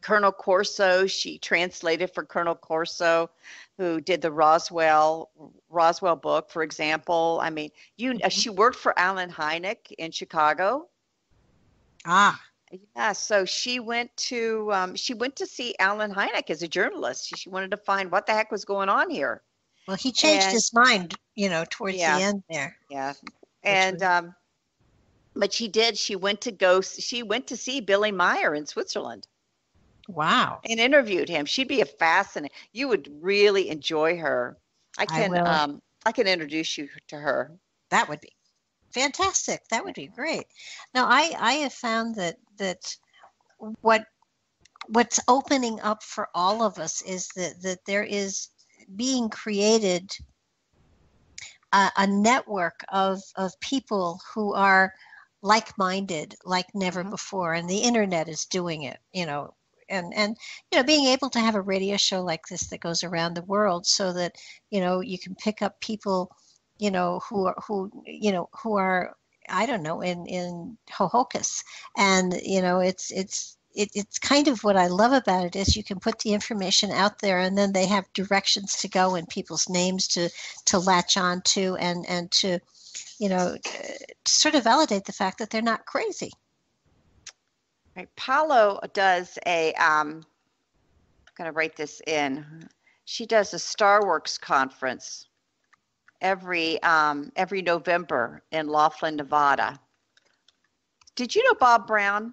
Colonel Corso. She translated for Colonel Corso, who did the Roswell book, for example. I mean, she worked for Alan Hynek in Chicago. Ah. Yeah, so she went to see Alan Hynek as a journalist. She wanted to find what the heck was going on here. Well, he changed his mind, towards the end there. Yeah, and But she did. She went to see Billy Meyer in Switzerland Wow. and interviewed him. She'd be a fascinating. You would really enjoy her. I will. I can introduce you to her. That would be fantastic. That would be great. Now, I have found that what what's opening up for all of us is that there is being created a network of people who are like-minded like never before, and the internet is doing it, and being able to have a radio show like this that goes around the world, so that you can pick up people who are I don't know, in Hohokus, and it's kind of what I love about it is you can put the information out there, and then they have directions to go and people's names to latch on to, and to sort of validate the fact that they're not crazy. Right. Paulo does I'm going to write this in. She does a Star Works conference every November in Laughlin, Nevada. Did you know Bob Brown?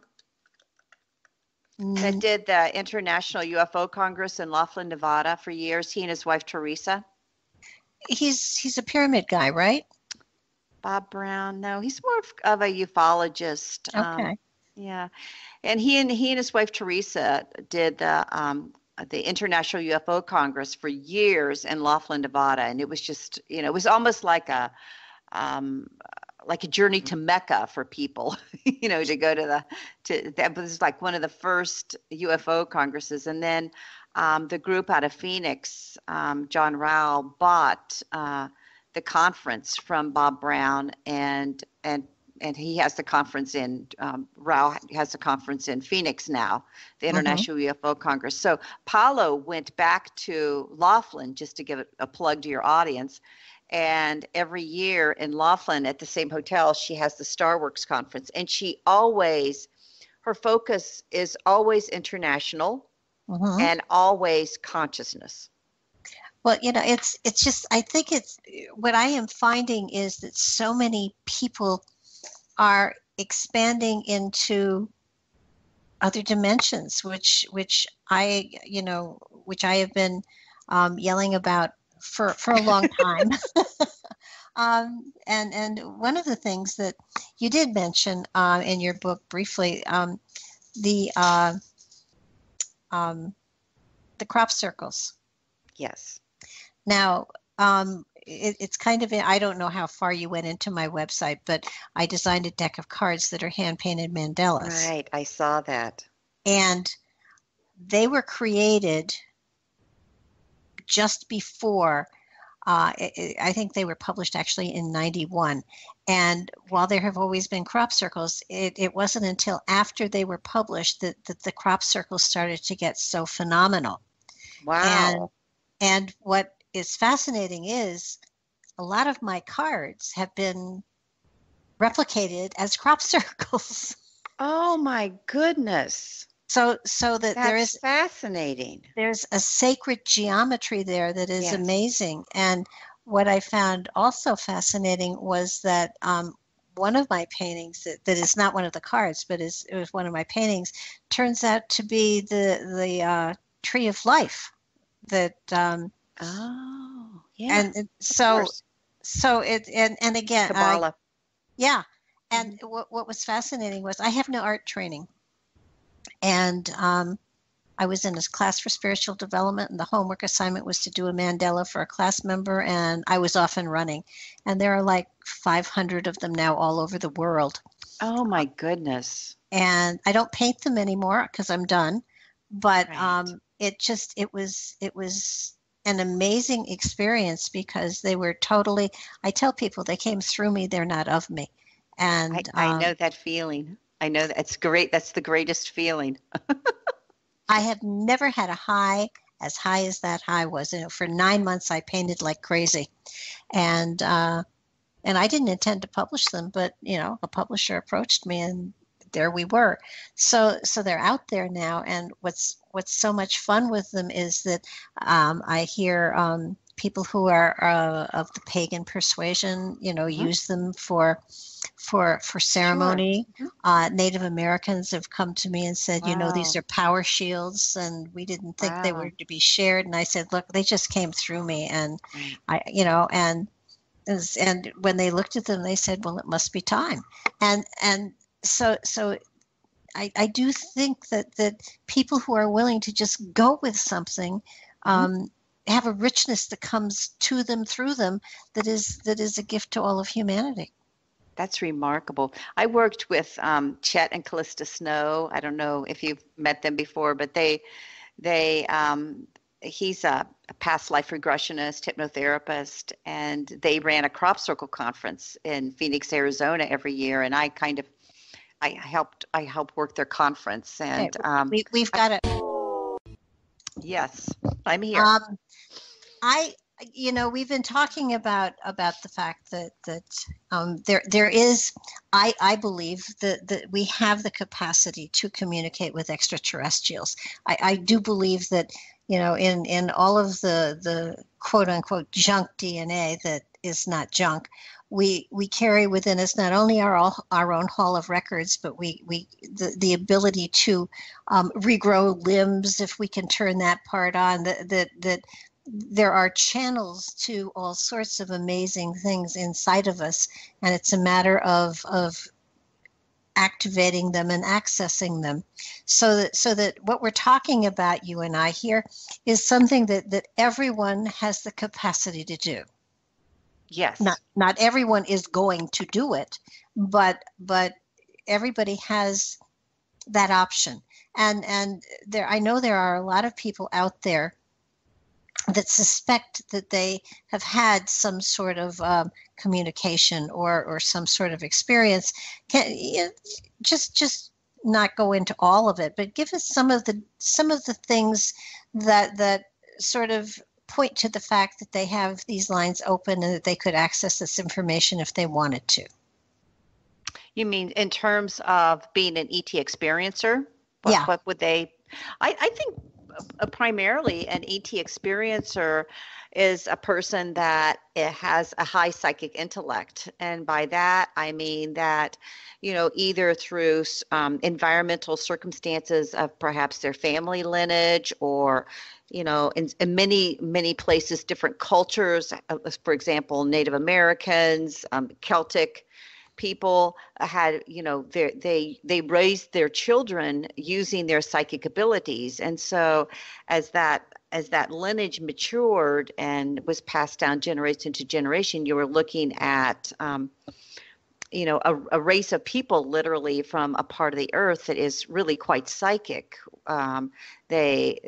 That did the International UFO Congress in Laughlin, Nevada for years. He and his wife Teresa. He's a pyramid guy, right? Bob Brown. No, he's more of a ufologist. Okay. Yeah, and he and his wife Teresa did the International UFO Congress for years in Laughlin, Nevada, and it was just it was almost like a journey to Mecca for people, to go to that was like one of the first UFO congresses. And then the group out of Phoenix, John Rao, bought the conference from Bob Brown, and he has the conference in Rao has the conference in Phoenix now, the International UFO Congress. So Paulo went back to Laughlin, just to give a plug to your audience. And every year in Laughlin at the same hotel, she has the Star Works conference, and her focus is always international and always consciousness. Well, it's just, I think what I am finding is that so many people are expanding into other dimensions, which I have been yelling about for a long time. And one of the things that you did mention in your book briefly, the crop circles. Yes. Now, it's kind of, I don't know how far you went into my website, but I designed a deck of cards that are hand-painted mandalas. Right, I saw that. And they were created just before, I think they were published actually in 91. And while there have always been crop circles, it wasn't until after they were published that the crop circles started to get so phenomenal. Wow. And what is fascinating is a lot of my cards have been replicated as crop circles. Oh my goodness. So that there is fascinating. There's a sacred geometry there that is Yes. amazing. And what I found also fascinating was that one of my paintings that is not one of the cards, but it was one of my paintings, turns out to be the tree of life. That oh yeah, and so it and again Kabbalah. Yeah, and what was fascinating was I have no art training. And I was in this class for spiritual development, and the homework assignment was to do a mandala for a class member, and I was off and running. And there are like 500 of them now all over the world. Oh my goodness. And I don't paint them anymore because I'm done. But Right. it was an amazing experience because they were totally, I tell people they came through me, they're not of me. And I know that feeling. I know that it's great. That's the greatest feeling. I have never had a high as that high was. For 9 months, I painted like crazy, and I didn't intend to publish them, but a publisher approached me, and there we were. So they're out there now, and what's so much fun with them is that I hear people who are of the pagan persuasion, use them for ceremony. Sure. Native Americans have come to me and said, these Wow. are power shields, and we didn't think they were Wow. to be shared. And I said, look, they just came through me, and Right. and when they looked at them, they said, well, it must be time. And so I do think that people who are willing to just go with something Mhm. have a richness that comes to them through them that is a gift to all of humanity. That's remarkable. I worked with Chet and Callista Snow. I don't know if you've met them before, but they he's a past life regressionist, hypnotherapist, and they ran a crop circle conference in Phoenix, Arizona every year. And I helped work their conference. Okay, And we've I, got it. yes, I'm here. Um, I, we've been talking about the fact that there is, I believe that we have the capacity to communicate with extraterrestrials. I do believe that, in all of the quote unquote junk DNA that is not junk, we carry within us not only our own hall of records, but the ability to regrow limbs if we can turn that part on. That there are channels to all sorts of amazing things inside of us, and it's a matter of activating them and accessing them, so that what we're talking about, you and I here, is something that everyone has the capacity to do. Not Yes. not everyone is going to do it, but everybody has that option. And there, I know there are a lot of people out there that suspect that they have had some sort of communication or some sort of experience. Can just not go into all of it, but give us some of the things that sort of point to the fact that they have these lines open and that they could access this information if they wanted to. You mean in terms of being an ET experiencer? Yeah. What would they? I think primarily an ET experiencer is a person that has a high psychic intellect. And by that, I mean that, either through environmental circumstances of perhaps their family lineage or, in many, many places, different cultures, for example, Native Americans, Celtic people had, they raised their children using their psychic abilities. And so as that lineage matured and was passed down generation to generation, you were looking at a race of people literally from a part of the earth that is really quite psychic. Um, they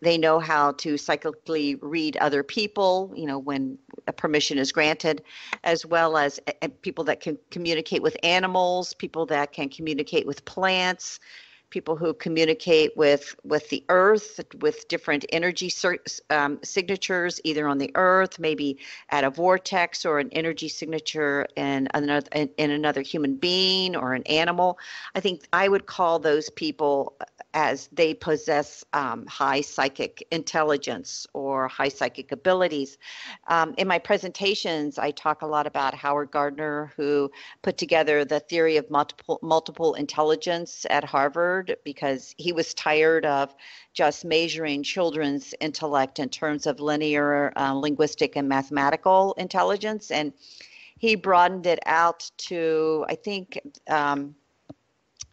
know how to psychically read other people, when a permission is granted, as well as people that can communicate with animals, people that can communicate with plants, people who communicate with the earth, with different energy signatures, either on the earth, maybe at a vortex, or an energy signature in another human being or an animal. I think I would call those people as they possess high psychic intelligence or high psychic abilities. In my presentations, I talk a lot about Howard Gardner, who put together the theory of multiple intelligence at Harvard, because he was tired of just measuring children's intellect in terms of linear, linguistic, and mathematical intelligence. And he broadened it out to, I think,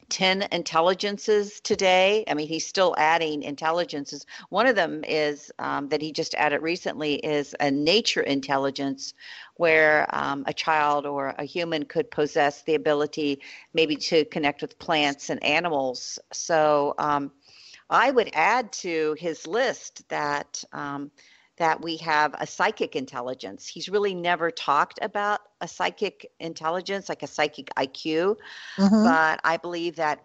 10 intelligences today. I mean, he's still adding intelligences. One of them is that he just added recently is a nature intelligence, where a child or a human could possess the ability maybe to connect with plants and animals. So I would add to his list that we have a psychic intelligence. He's really never talked about a psychic intelligence, like a psychic IQ. Mm-hmm. But I believe that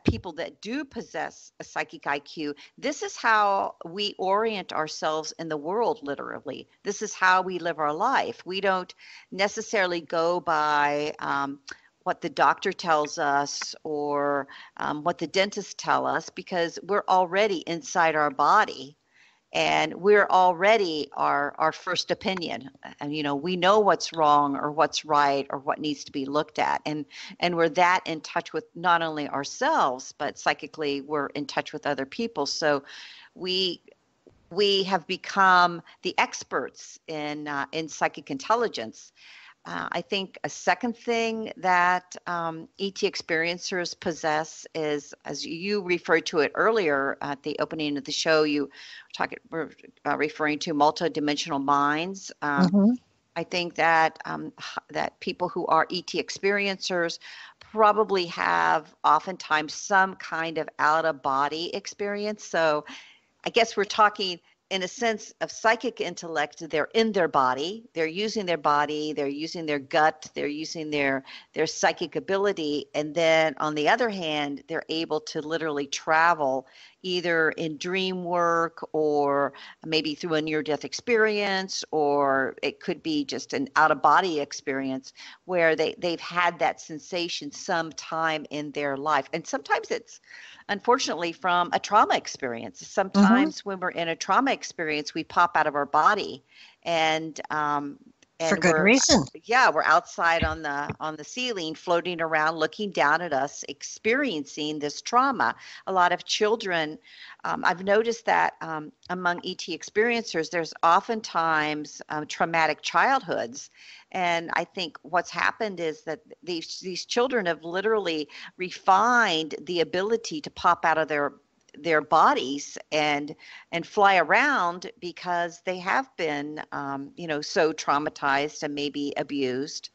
people that do possess a psychic IQ, this is how we orient ourselves in the world, literally. This is how we live our life. We don't necessarily go by what the doctor tells us or what the dentists tell us, because we're already inside our body. And we're already our first opinion, and we know what's wrong or what's right or what needs to be looked at, and we're that in touch with not only ourselves, but psychically we're in touch with other people. So we have become the experts in psychic intelligence. I think a second thing that ET experiencers possess is, as you referred to it earlier at the opening of the show, were referring to multidimensional minds. Mm-hmm. I think that that people who are ET experiencers probably have oftentimes some kind of out-of-body experience. So I guess we're talking in a sense of psychic intellect. They're in their body, they're using their body, they're using their gut, they're using their psychic ability. And then on the other hand, they're able to literally travel either in dream work or maybe through a near-death experience, or it could be just an out-of-body experience where they've had that sensation sometime in their life. And sometimes it's unfortunately from a trauma experience. Mm-hmm. Sometimes when we're in a trauma experience, we pop out of our body, and For good we're reason. we're outside on the ceiling, floating around, looking down at us, experiencing this trauma. A lot of children, I've noticed that among ET experiencers, there's oftentimes traumatic childhoods. And I think what's happened is that these children have literally refined the ability to pop out of their bodies and fly around, because they have been so traumatized and maybe abused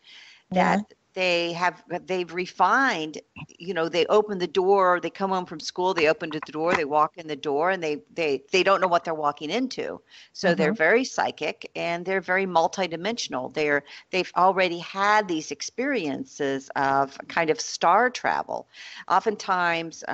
Yeah. that they've refined. They open the door, they come home from school, they open the door, they walk in the door, and they don't know what they're walking into. So they're Mm-hmm. very psychic and they're very multidimensional. They've already had these experiences of kind of star travel. Oftentimes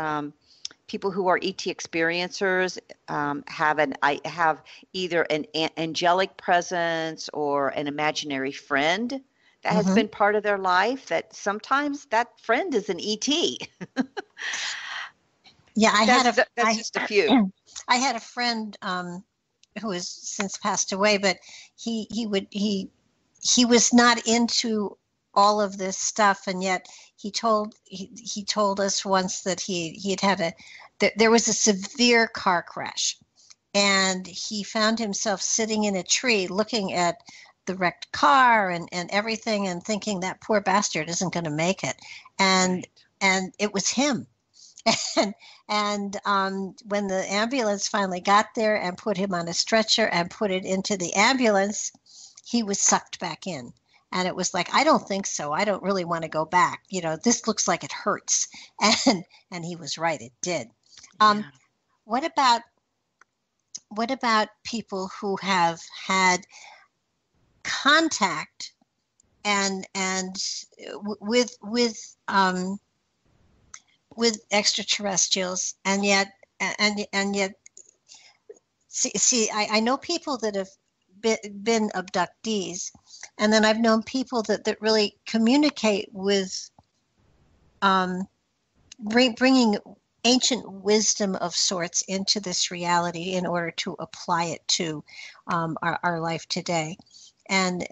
people who are ET experiencers have either an angelic presence or an imaginary friend that has Mm-hmm. been part of their life, that sometimes that friend is an ET. Yeah, That's just a few. I had a friend who has since passed away, but he was not into all of this stuff, and yet he told us once that he had there was a severe car crash, and he found himself sitting in a tree looking at the wrecked car and everything, and thinking that poor bastard isn't going to make it, and Right. and it was him. And when the ambulance finally got there and put him on a stretcher and put it into the ambulance, he was sucked back in. And it was like, I don't think so. I don't really want to go back. This looks like it hurts. And he was right. It did. Um, Yeah. what about people who have had contact and with extraterrestrials, and yet see I know people that have been abductees, and then I've known people that really communicate with bringing ancient wisdom of sorts into this reality in order to apply it to our life today, and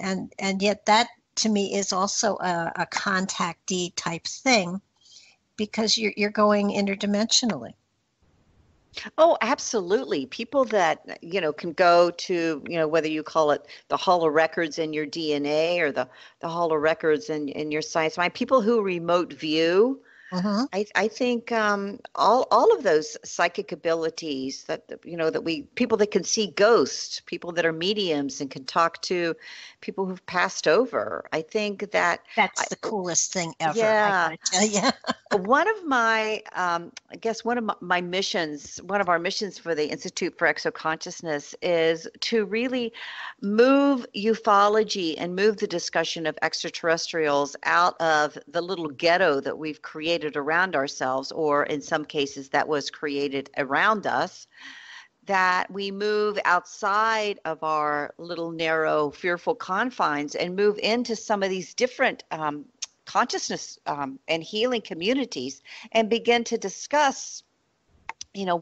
yet that to me is also a contactee type thing, because you're going interdimensionally. Oh, absolutely. People that, can go to, whether you call it the holo records in your DNA or the holo records in your science mind, people who remote view. Mm-hmm. I think all of those psychic abilities that people that can see ghosts, people that are mediums and can talk to people who've passed over. I think that That's the coolest thing ever, I yeah. gotta tell you. One of my, I guess one of my missions, one of our missions for the Institute for Exoconsciousness is to really move ufology and move the discussion of extraterrestrials out of the little ghetto that we've created around ourselves, or in some cases that was created around us, that we move outside of our little narrow, fearful confines and move into some of these different consciousness and healing communities and begin to discuss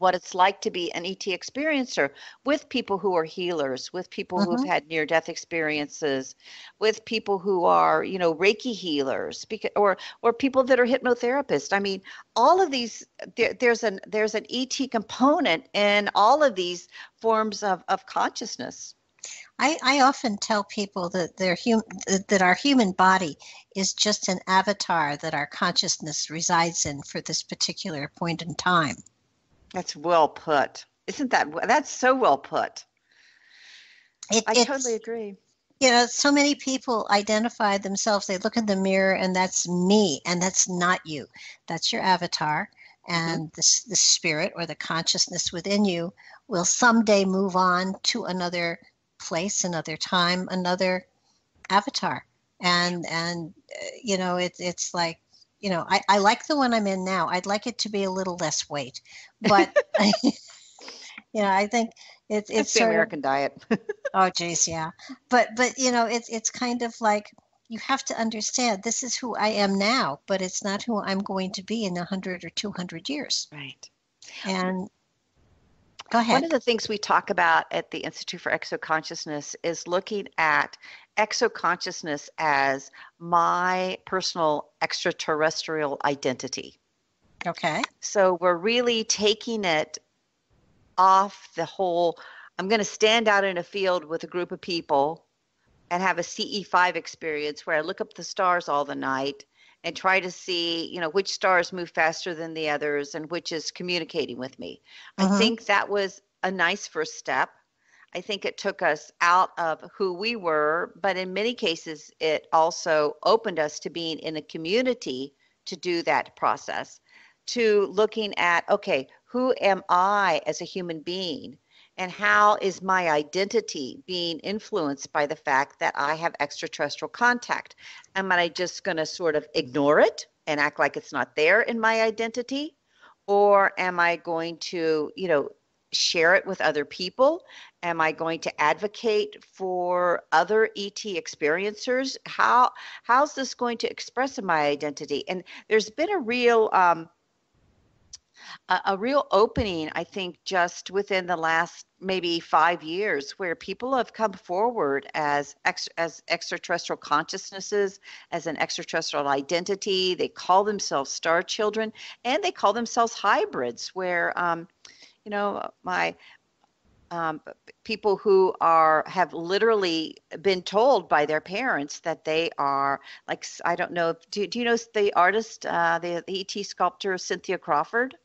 what it's like to be an ET experiencer with people who are healers, with people who have had near-death experiences, with people who are, Reiki healers, or people that are hypnotherapists. I mean, all of these, there's an ET component in all of these forms of consciousness. I often tell people that that our human body is just an avatar that our consciousness resides in for this particular point in time. That's well put. That's so well put. I totally agree. So many people identify themselves. They look in the mirror and that's me, and that's not you. That's your avatar. And the spirit or the consciousness within you will someday move on to another place, another time, another avatar. And it's like, I like the one I'm in now. I'd like it to be a little less weight, but I think it's the American diet. Oh, geez, yeah. But it's kind of like you have to understand this is who I am now, but it's not who I'm going to be in 100 or 200 years. Right. And go ahead. One of the things we talk about at the Institute for Exoconsciousness is looking at exoconsciousness as my personal extraterrestrial identity. Okay. So we're really taking it off the whole, I'm going to stand out in a field with a group of people and have a CE5 experience where I look up the stars all the night and try to see, which stars move faster than the others and which is communicating with me. I think that was a nice first step. I think it took us out of who we were, but in many cases, it also opened us to being in a community to do that process, to looking at, okay, who am I as a human being? And how is my identity being influenced by the fact that I have extraterrestrial contact? Am I just going to sort of ignore it and act like it's not there in my identity? Or am I going to, share it with other people? Am I going to advocate for other ET experiencers? How's this going to express in my identity? And there's been a real opening, I think, just within the last maybe 5 years, where people have come forward as extraterrestrial consciousnesses, as an extraterrestrial identity. They call themselves star children, and they call themselves hybrids, where my people who have literally been told by their parents that they are, like, I don't know, do you know the artist, the ET sculptor Cynthia Crawford?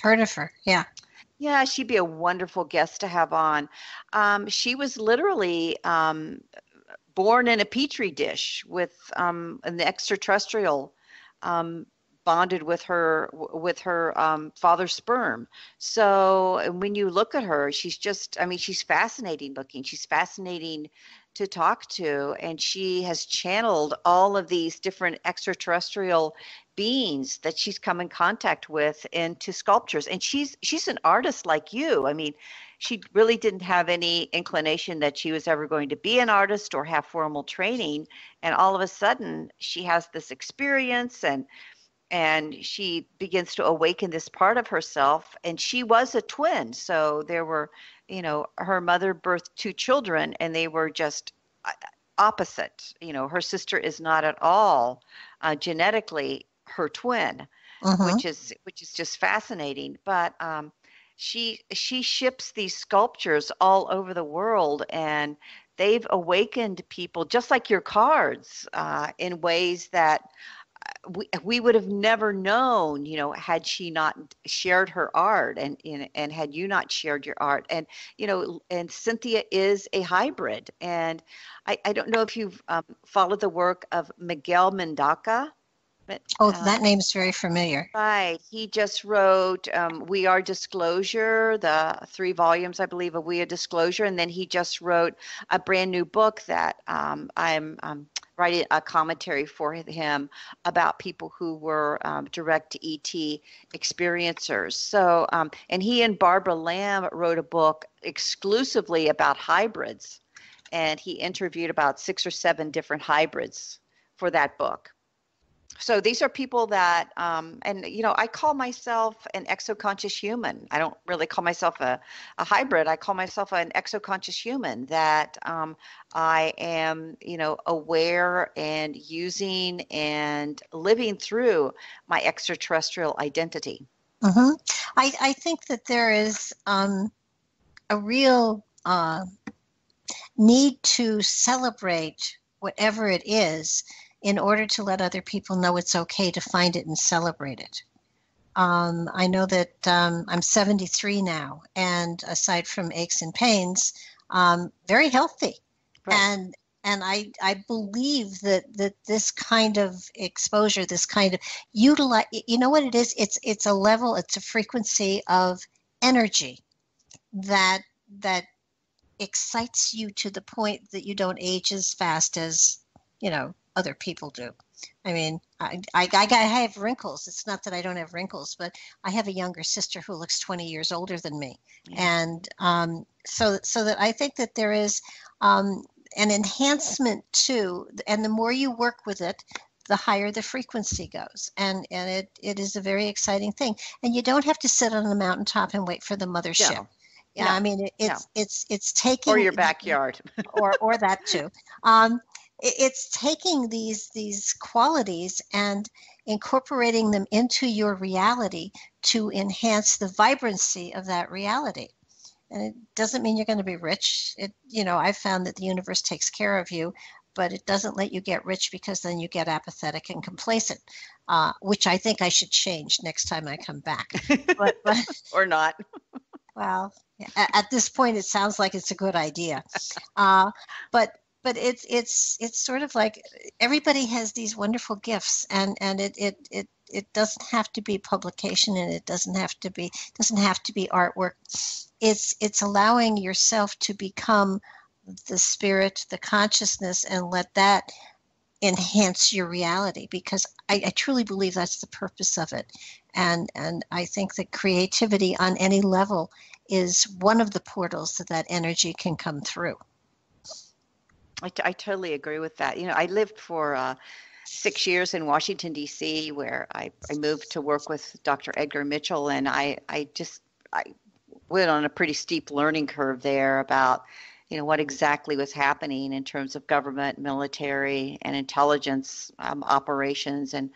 Heard of her, yeah. Yeah, she'd be a wonderful guest to have on. She was literally born in a petri dish with an extraterrestrial bonded with her father's sperm. So when you look at her, she's fascinating looking. She's fascinating to talk to, and she has channeled all of these different extraterrestrial beings that she's come in contact with into sculptures. And she's an artist like you. I mean, she really didn't have any inclination that she was ever going to be an artist or have formal training. And all of a sudden, she has this experience, and she begins to awaken this part of herself. And she was a twin. So there were, her mother birthed 2 children, and they were just opposite. Her sister is not at all genetically her twin, which is just fascinating. But she ships these sculptures all over the world, and they've awakened people, just like your cards, in ways that we would have never known, had she not shared her art, and had you not shared your art. And and Cynthia is a hybrid. And I don't know if you've followed the work of Miguel Mendaca. But, that name's very familiar. Right. He just wrote We Are Disclosure, the 3 volumes, I believe, of We Are Disclosure. And then he just wrote a brand new book that I'm writing a commentary for him about people who were direct ET experiencers. So, and he and Barbara Lamb wrote a book exclusively about hybrids. And he interviewed about 6 or 7 different hybrids for that book. So these are people that, and I call myself an exoconscious human. I don't really call myself a hybrid. I call myself an exoconscious human, that I am, aware and using and living through my extraterrestrial identity. Mm-hmm. I think that there is a real need to celebrate whatever it is in order to let other people know it's okay to find it and celebrate it. I know that I'm 73 now, and aside from aches and pains, very healthy. Right. And I believe that this kind of exposure, this kind of utilize, you know what it is? It's a level, it's a frequency of energy that that excites you to the point that you don't age as fast as, other people do. I mean, I have wrinkles. It's not that I don't have wrinkles, but I have a younger sister who looks 20 years older than me. Yeah. And so that I think that there is an enhancement too, and the more you work with it, the higher the frequency goes. And it is a very exciting thing. And you don't have to sit on the mountaintop and wait for the mothership. No. Yeah, No. I mean, it's taking, or your backyard. or that too. It's taking these qualities and incorporating them into your reality to enhance the vibrancy of that reality. And it doesn't mean you're going to be rich. I've found that the universe takes care of you, but it doesn't let you get rich, because then you get apathetic and complacent, which I think I should change next time I come back. But or not. Well, at this point, it sounds like it's a good idea. But it's sort of like everybody has these wonderful gifts, and it doesn't have to be publication, and it doesn't have to be artwork. It's allowing yourself to become the spirit, the consciousness, and let that enhance your reality, because I truly believe that's the purpose of it. And I think that creativity on any level is one of the portals that energy can come through. I totally agree with that. I lived for 6 years in Washington, D.C., where I moved to work with Dr. Edgar Mitchell, and I went on a pretty steep learning curve there about what exactly was happening in terms of government, military, and intelligence operations, and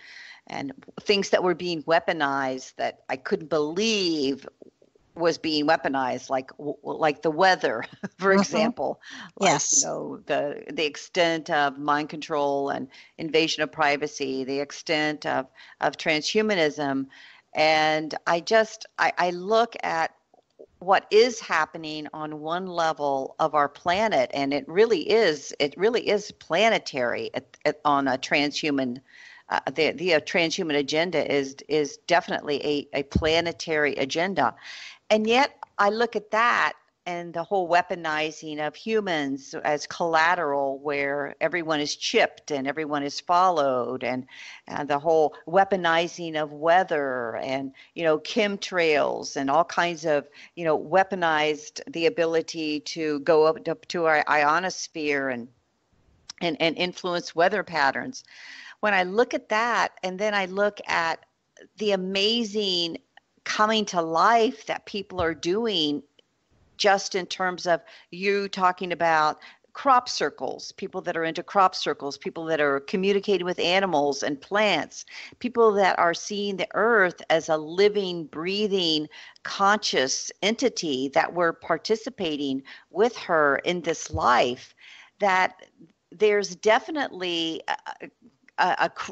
things that were being weaponized that I couldn't believe was being weaponized, like the weather, for example. Yes. The extent of mind control and invasion of privacy, the extent of transhumanism. And I look at what is happening on one level of our planet, and it really is planetary on a transhuman. The transhuman agenda is definitely a planetary agenda. And yet I look at that and the whole weaponizing of humans as collateral, where everyone is chipped and everyone is followed, and the whole weaponizing of weather and, chemtrails and all kinds of, weaponized the ability to go up to our ionosphere and influence weather patterns. When I look at that, and then I look at the amazing coming to life that people are doing, just in terms of you talking about crop circles, people that are into crop circles, people that are communicating with animals and plants, people that are seeing the earth as a living, breathing, conscious entity, that we're participating with her in this life, that there's definitely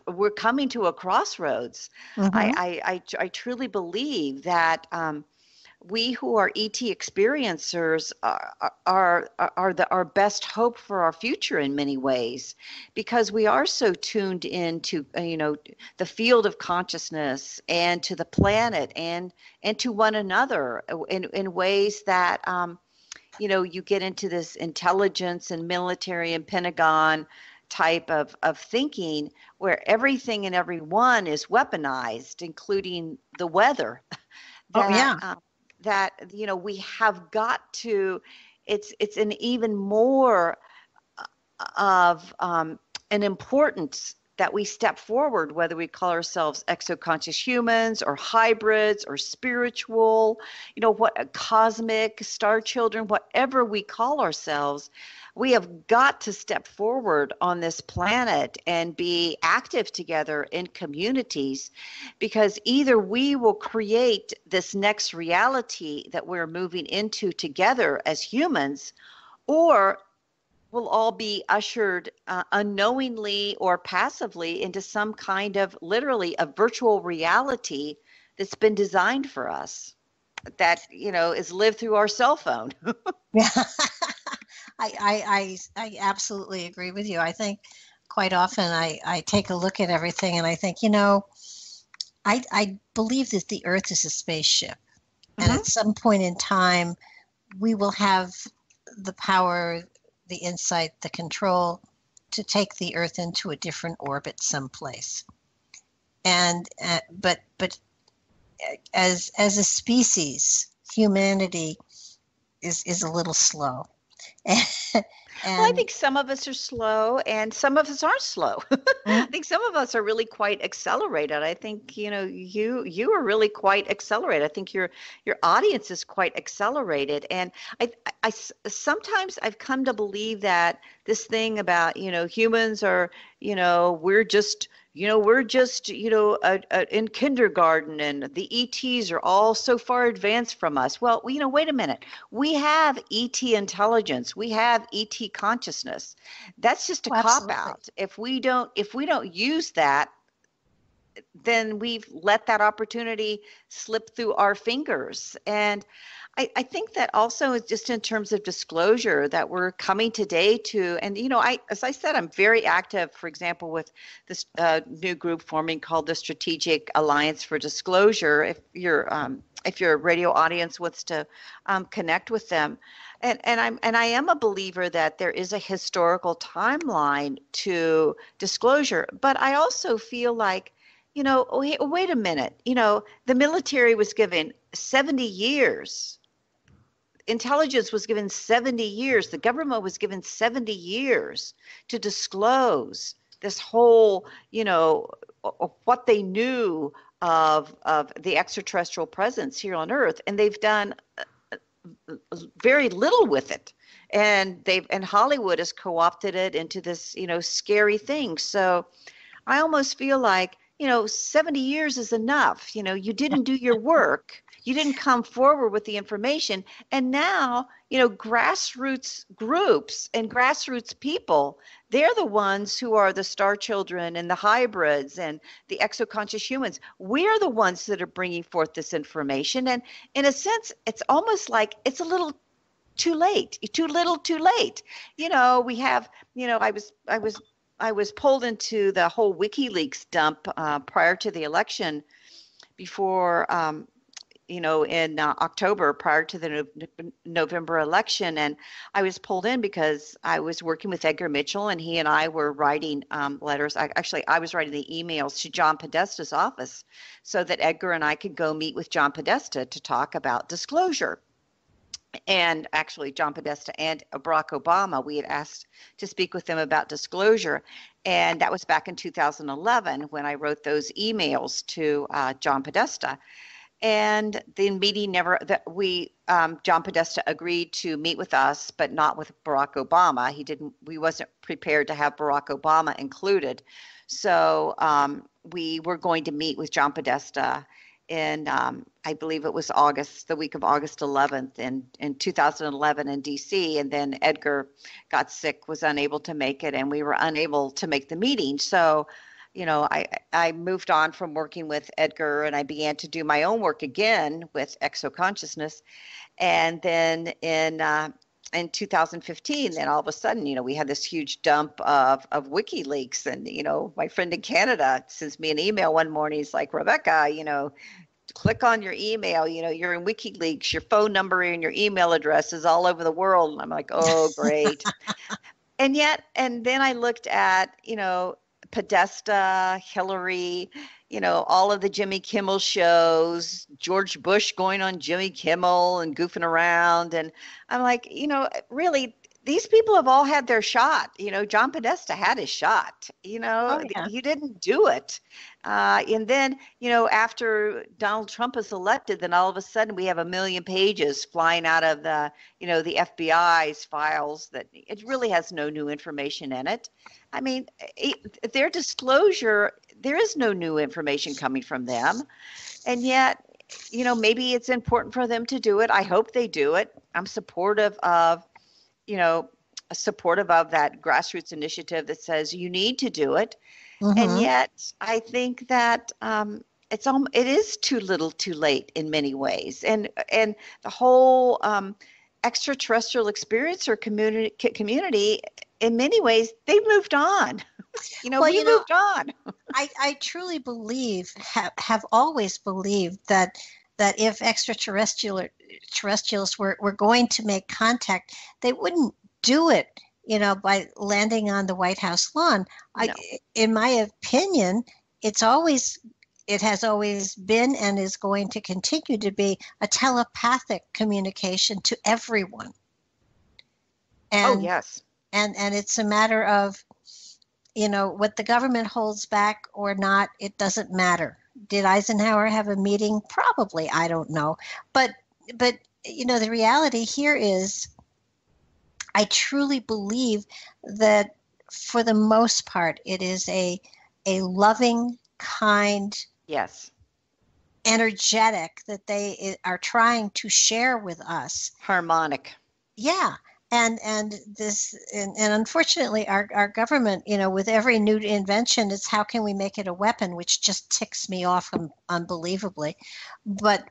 we're coming to a crossroads. Mm-hmm. I truly believe that we who are ET experiencers are our best hope for our future in many ways, because we are so tuned into the field of consciousness and to the planet and to one another in ways that you get into this intelligence and military and Pentagon type of thinking, where everything and everyone is weaponized, including the weather. That we have got to. It's an even more of an importance that we step forward, whether we call ourselves exoconscious humans or hybrids or spiritual, what cosmic star children, whatever we call ourselves, we have got to step forward on this planet and be active together in communities, because either we will create this next reality that we're moving into together as humans, or we'll all be ushered unknowingly or passively into some kind of literally a virtual reality that's been designed for us, that is lived through our cell phone. Yeah. I absolutely agree with you. I think quite often I take a look at everything and I think, I believe that the Earth is a spaceship. And at some point in time, we will have the power, the insight, the control to take the Earth into a different orbit someplace. And but as a species, humanity is a little slow. Well, I think some of us are slow and some of us aren't slow. I think some of us are really quite accelerated. I think, you are really quite accelerated. I think your audience is quite accelerated. And I sometimes I've come to believe that this thing about, humans are, we're just in kindergarten, and the ETs are all so far advanced from us. Well, wait a minute. We have ET intelligence. We have ET consciousness. That's just a cop out. If we don't use that, then we've let that opportunity slip through our fingers. And I think that also is just in terms of disclosure that we're coming today to, and as I said, I'm very active, for example, with this new group forming called the Strategic Alliance for Disclosure. If your radio audience wants to connect with them, and I am a believer that there is a historical timeline to disclosure, but I also feel like, wait a minute, the military was given 70 years. Intelligence was given 70 years. The government was given 70 years to disclose this whole, what they knew of the extraterrestrial presence here on Earth. And they've done very little with it. And Hollywood has co-opted it into this, scary thing. So I almost feel like, 70 years is enough. You didn't do your work. You didn't come forward with the information. And now, grassroots groups and grassroots people, they're the ones who are the star children and the hybrids and the exoconscious humans. We're the ones that are bringing forth this information. And in a sense, it's almost like it's a little too late, too little, too late. We have, I was pulled into the whole WikiLeaks dump prior to the election, before, in October, prior to the November election. And I was pulled in because I was working with Edgar Mitchell, and he and I were writing letters. I was writing the emails to John Podesta's office so that Edgar and I could go meet with John Podesta to talk about disclosure. And actually, John Podesta and Barack Obama, we had asked to speak with them about disclosure. And that was back in 2011 when I wrote those emails to John Podesta. And the meeting John Podesta agreed to meet with us, but not with Barack Obama. We wasn't prepared to have Barack Obama included. So we were going to meet with John Podesta in, I believe it was the week of August 11th in 2011 in DC. And then Edgar got sick, was unable to make it, and we were unable to make the meeting. So, I moved on from working with Edgar, and I began to do my own work again with Exoconsciousness. And then in 2015, then all of a sudden, we had this huge dump of WikiLeaks. And, my friend in Canada sends me an email one morning. He's like, Rebecca, click on your email, you're in WikiLeaks, your phone number and your email address is all over the world. And I'm like, oh, great. And then I looked at, Podesta, Hillary, all of the Jimmy Kimmel shows, George Bush going on Jimmy Kimmel and goofing around. And I'm like, really, these people have all had their shot. John Podesta had his shot. Oh, yeah. He didn't do it. And then, after Donald Trump is elected, then all of a sudden we have a million pages flying out of the FBI's files that it really has no new information in it. I mean, their disclosure, there is no new information coming from them. And yet, maybe it's important for them to do it. I hope they do it. I'm supportive of that grassroots initiative that says you need to do it. And yet I think that it is too little too late in many ways. And the whole extraterrestrial experiencer community, in many ways, they've moved on. We moved on. I truly believe, have always believed that if extraterrestrials were going to make contact, they wouldn't do it, by landing on the White House lawn. No. In my opinion, it has always been and is going to continue to be a telepathic communication to everyone. And, oh, yes. And it's a matter of, what the government holds back or not, it doesn't matter. Did Eisenhower have a meeting? Probably. I don't know. But the reality here is, I truly believe that for the most part, it is a loving, kind, yes, energetic that they are trying to share with us. Harmonic. Yeah. And unfortunately, our government, with every new invention, it's how can we make it a weapon, which just ticks me off unbelievably. But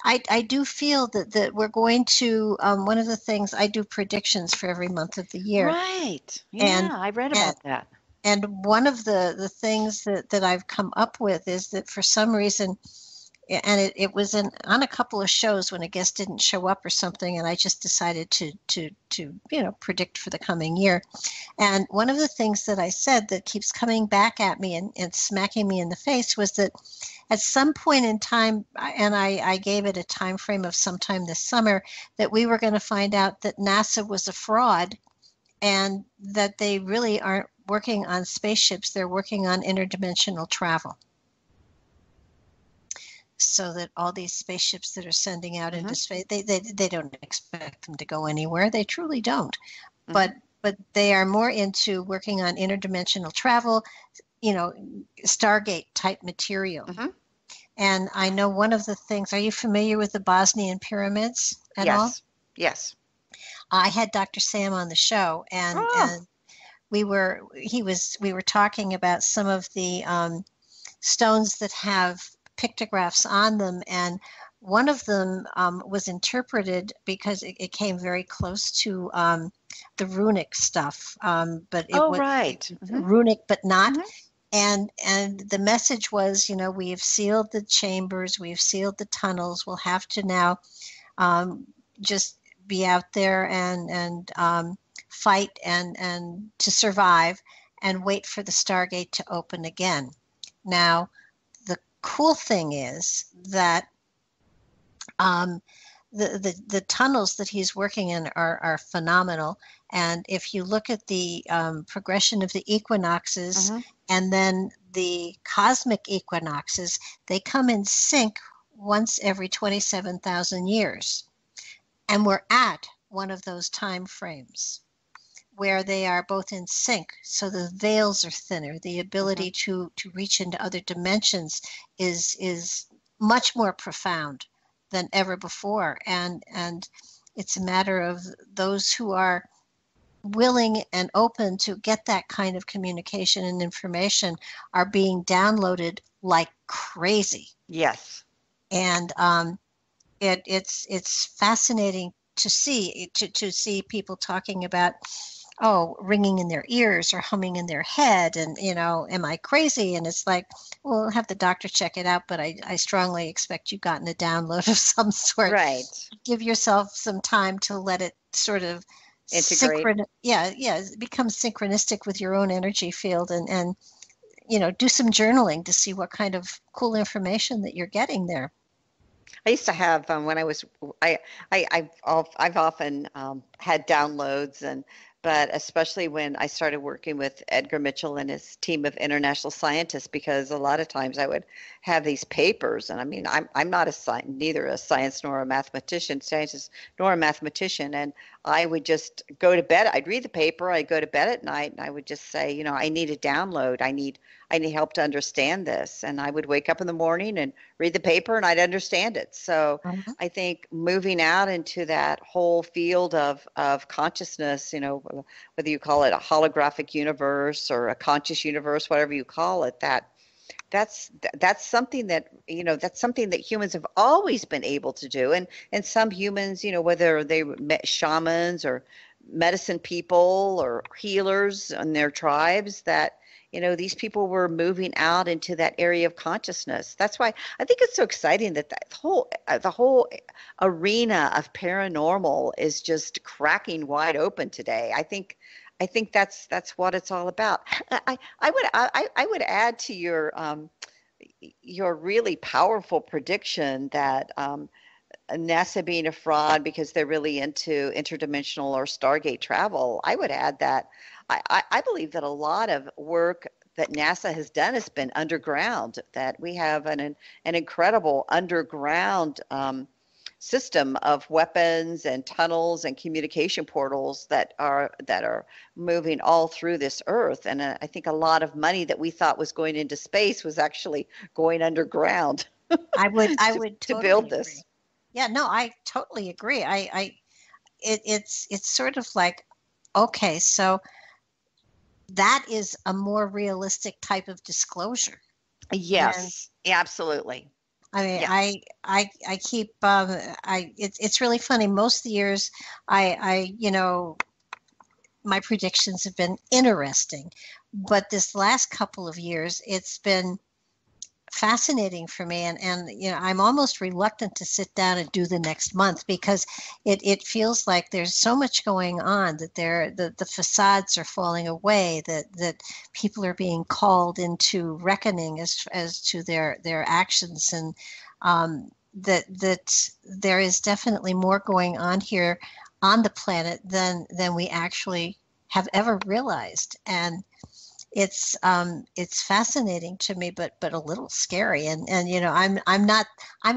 I do feel that we're going to, one of the things, I do predictions for every month of the year. Right. Yeah, I read about that. And one of the things that I've come up with is that for some reason, and it was on a couple of shows when a guest didn't show up or something, and I just decided to predict for the coming year. And one of the things that I said that keeps coming back at me and smacking me in the face was that at some point in time, and I gave it a time frame of sometime this summer, that we were going to find out that NASA was a fraud and that they really aren't working on spaceships, they're working on interdimensional travel. So that all these spaceships that are sending out into space, they don't expect them to go anywhere. They truly don't. But they are more into working on interdimensional travel, Stargate type material. And I know one of the things, are you familiar with the Bosnian pyramids at all? Yes. I had Dr. Sam on the show, and we were talking about some of the stones that have pictographs on them, and one of them was interpreted because it came very close to the runic stuff, but it was runic but not. And the message was, we have sealed the chambers, we have sealed the tunnels, we'll have to now just be out there and fight and to survive and wait for the Stargate to open again. Now, cool thing is that the tunnels that he's working in are phenomenal. And if you look at the progression of the equinoxes and then the cosmic equinoxes, they come in sync once every 27,000 years. And we're at one of those time frames where they are both in sync, so the veils are thinner. The ability to reach into other dimensions is much more profound than ever before. And it's a matter of those who are willing and open to get that kind of communication and information are being downloaded like crazy. Yes. And it's fascinating to see people talking about ringing in their ears or humming in their head, and am I crazy? And it's like, well, have the doctor check it out, but I strongly expect you've gotten a download of some sort. Right. Give yourself some time to let it sort of integrate. Become synchronistic with your own energy field, and do some journaling to see what kind of cool information that you're getting there. I used to have when I was I've often had downloads, but especially when I started working with Edgar Mitchell and his team of international scientists, because a lot of times I would have these papers, and I mean I'm not neither a science nor a mathematician, scientist nor a mathematician, and I would just go to bed. I'd read the paper. I'd go to bed at night, and I would just say, I need a download. I need help to understand this, and I would wake up in the morning and read the paper and I'd understand it. So Mhm. I think moving out into that whole field of consciousness, whether you call it a holographic universe or a conscious universe, whatever you call it, that's something that's something that humans have always been able to do. And some humans, whether they met shamans or medicine people or healers in their tribes, that these people were moving out into that area of consciousness. That's why I think it's so exciting that the whole arena of paranormal is just cracking wide open today. I think that's what it's all about. I would add to your really powerful prediction that NASA being a fraud because they're really into interdimensional or Stargate travel. I would add that I believe that a lot of work that NASA has done has been underground, that we have an incredible underground system of weapons and tunnels and communication portals that are moving all through this earth. And I think a lot of money that we thought was going into space was actually going underground I to, would to totally build agree. this. Yeah, no, I totally agree. It's sort of like, okay, so that is a more realistic type of disclosure than, Yes, absolutely. I mean, Yes. I keep it's really funny. Most of the years, my predictions have been interesting, but this last couple of years, it's been fascinating for me, and I'm almost reluctant to sit down and do the next month because it feels like there's so much going on, that the facades are falling away, that people are being called into reckoning as to their actions, and that there is definitely more going on here on the planet than we actually have ever realized. And it's fascinating to me, but a little scary. And I'm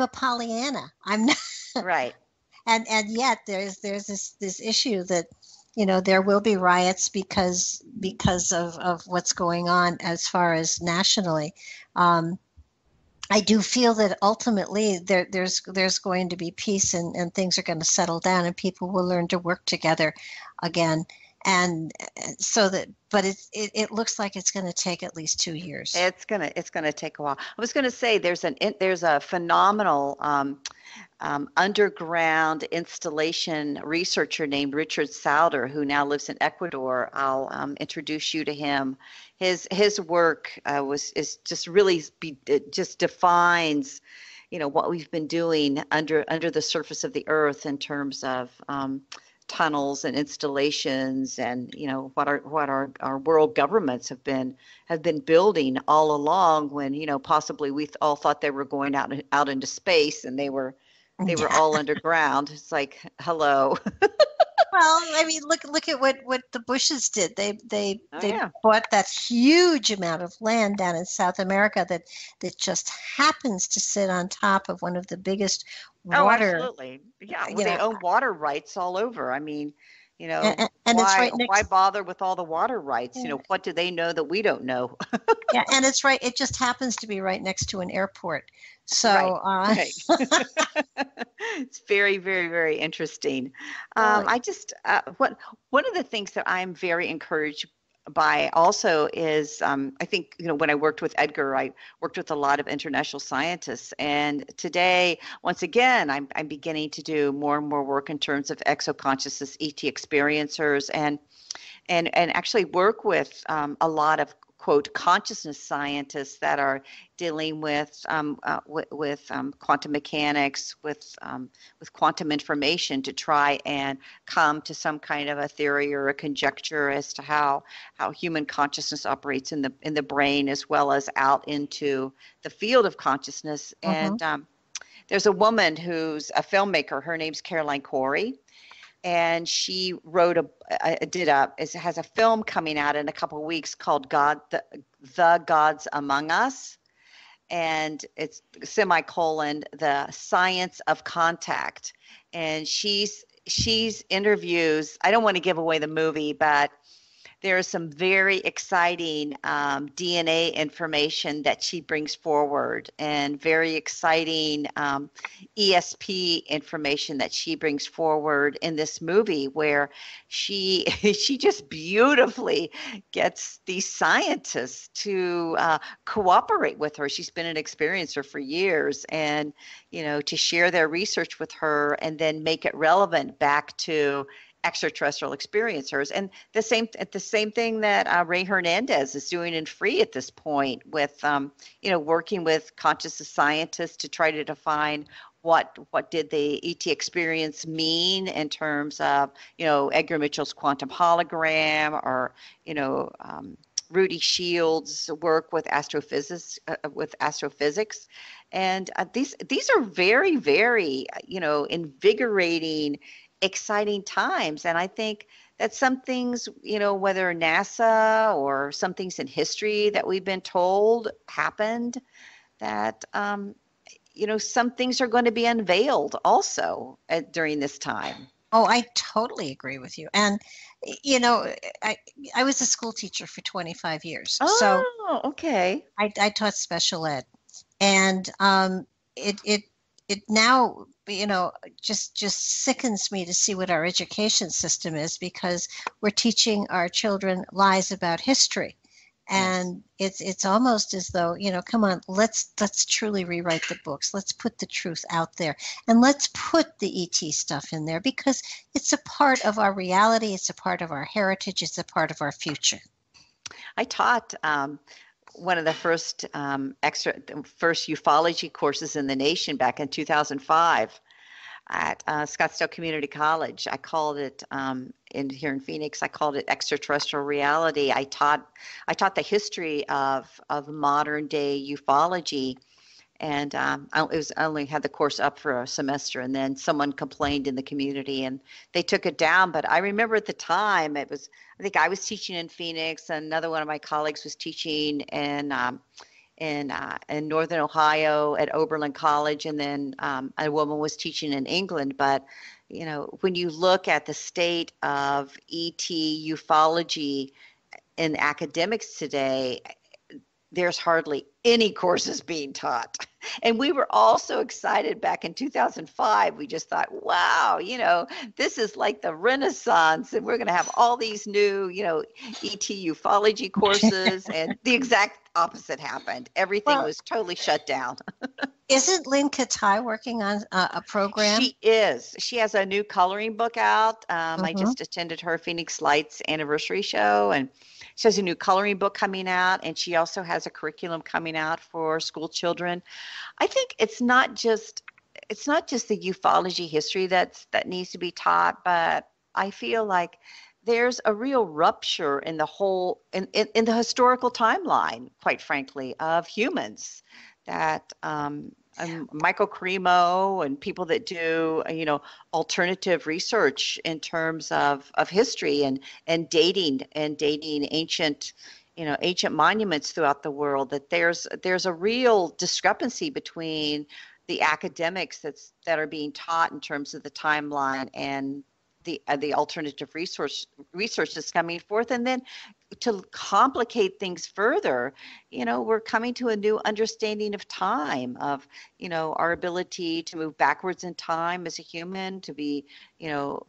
a Pollyanna. I'm not, Right. and yet there's this issue that there will be riots because of what's going on as far as nationally. Um, I do feel that ultimately there's going to be peace, and things are going to settle down, and people will learn to work together again. And so that, but it looks like it's going to take at least 2 years. It's gonna take a while. I was gonna say there's a phenomenal underground installation researcher named Richard Sauder, who now lives in Ecuador. I'll introduce you to him. His work is just really it just defines, what we've been doing under the surface of the earth in terms of tunnels and installations, and what our world governments have been building all along, when possibly we all thought they were going out into space, and they were Yeah. all underground. It's like, hello. Well, I mean, look at what the Bushes did. Oh They yeah. bought that huge amount of land down in South America that just happens to sit on top of one of the biggest Oh, water, absolutely. Yeah. Well, you they know, own water rights all over. I mean, and it's why right why next. bother with all the water rights? What do they know that we don't know? Yeah, and it's right. It just happens to be right next to an airport. Right. So, Right. It's very, very, very interesting. well, I just what one of the things that I'm very encouraged by also is I think when I worked with Edgar, I worked with a lot of international scientists, and today, once again, I'm beginning to do more and more work in terms of exoconsciousness, ET experiencers, and actually work with a lot of quote consciousness scientists that are dealing with quantum mechanics, with quantum information, to try and come to some kind of a theory or a conjecture as to how human consciousness operates in the brain, as well as out into the field of consciousness. mhm. And there's a woman who's a filmmaker. Her name's Caroline Corey, and she has a film coming out in a couple of weeks called The Gods Among Us, and it's semicolon the science of contact. And she's interviews. I don't want to give away the movie, but there's some very exciting DNA information that she brings forward, and very exciting ESP information that she brings forward in this movie, where she just beautifully gets these scientists to cooperate with her. She's been an experiencer for years, and to share their research with her and then make it relevant back to extraterrestrial experiencers. And the same thing that Ray Hernandez is doing in Free at this point, with working with consciousness scientists to try to define what did the ET experience mean in terms of Edgar Mitchell's quantum hologram, or Rudy Shields' work with astrophysics. And these are very, very invigorating, exciting times. And I think that some things, whether NASA or some things in history that we've been told happened, that some things are going to be unveiled also during this time. Oh, I totally agree with you. And I was a school teacher for 25 years. Oh, okay. I taught special ed, and it now just sickens me to see what our education system is, because we're teaching our children lies about history. And it's almost as though, come on, let's truly rewrite the books. Let's put the truth out there, and let's put the ET stuff in there, because it's a part of our reality. It's a part of our heritage. It's a part of our future. I taught one of the first ufology courses in the nation back in 2005 at Scottsdale Community College. I called it here in Phoenix. I called it Extraterrestrial Reality. I taught the history of modern day ufology, and I only had the course up for a semester, and then someone complained in the community and they took it down. But I remember at the time, I think I was teaching in Phoenix, and another one of my colleagues was teaching in Northern Ohio at Oberlin College, and then a woman was teaching in England. But when you look at the state of ET ufology in academics today, there's hardly any courses being taught. And we were all so excited back in 2005. We just thought, wow, this is like the Renaissance, and we're going to have all these new, ET ufology courses. And the exact opposite happened. Everything was totally shut down. Isn't Lynn Katai working on a program? She is. She has a new coloring book out. I just attended her Phoenix Lights anniversary show, and she has a new coloring book coming out, and she also has a curriculum coming out for school children. I think it's not just the ufology history that needs to be taught, but I feel like there's a real rupture in the whole in the historical timeline, quite frankly, of humans, that Michael Cremo and people that do alternative research in terms of history and dating ancient monuments throughout the world, that there's a real discrepancy between the academics that are being taught in terms of the timeline and the alternative research that's coming forth. And then to complicate things further, we're coming to a new understanding of time, of our ability to move backwards in time as a human, to be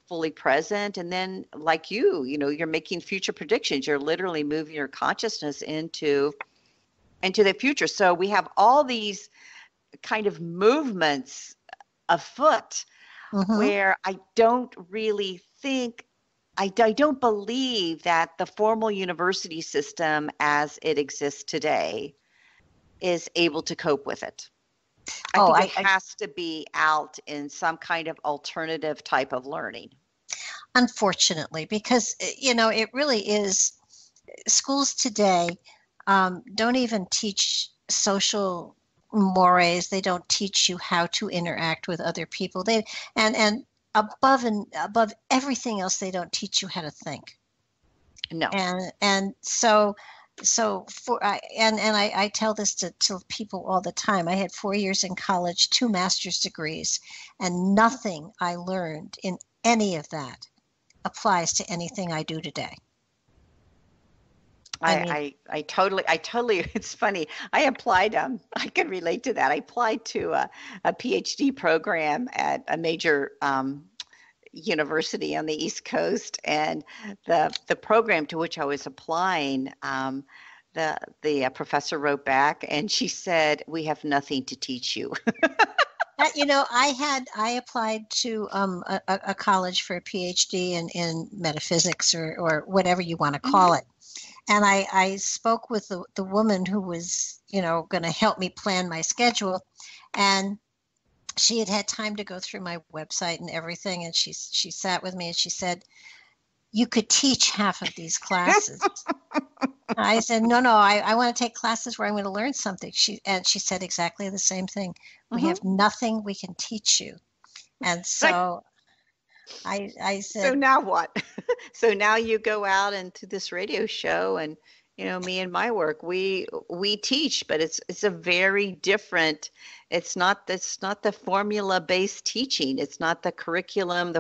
fully present. And then, like you're making future predictions. You're literally moving your consciousness into the future. So we have all these kind of movements afoot, where I don't believe that the formal university system as it exists today is able to cope with it. I think it has to be out in some kind of alternative type of learning. Unfortunately, because, it really is, schools today don't even teach social mores. They don't teach you how to interact with other people. And above everything else, they don't teach you how to think. No. And so for I tell this to people all the time. I had 4 years in college, 2 master's degrees, and nothing I learned in any of that applies to anything I do today. I totally, it's funny. I applied, I can relate to that. I applied to a PhD program at a major university on the East Coast, and the program to which I was applying, the professor wrote back and she said, "We have nothing to teach you." I applied to a college for a PhD in metaphysics or whatever you want to call it. And I spoke with the woman who was, going to help me plan my schedule. And she had time to go through my website and everything. And she sat with me and she said, "You could teach half of these classes." I said, no, I want to take classes where I'm going to learn something. She said exactly the same thing. We have nothing we can teach you. And so I said, "So now what?" So now you go out into this radio show, and me and my work, we teach, but it's a very different. It's not the formula based teaching. It's not the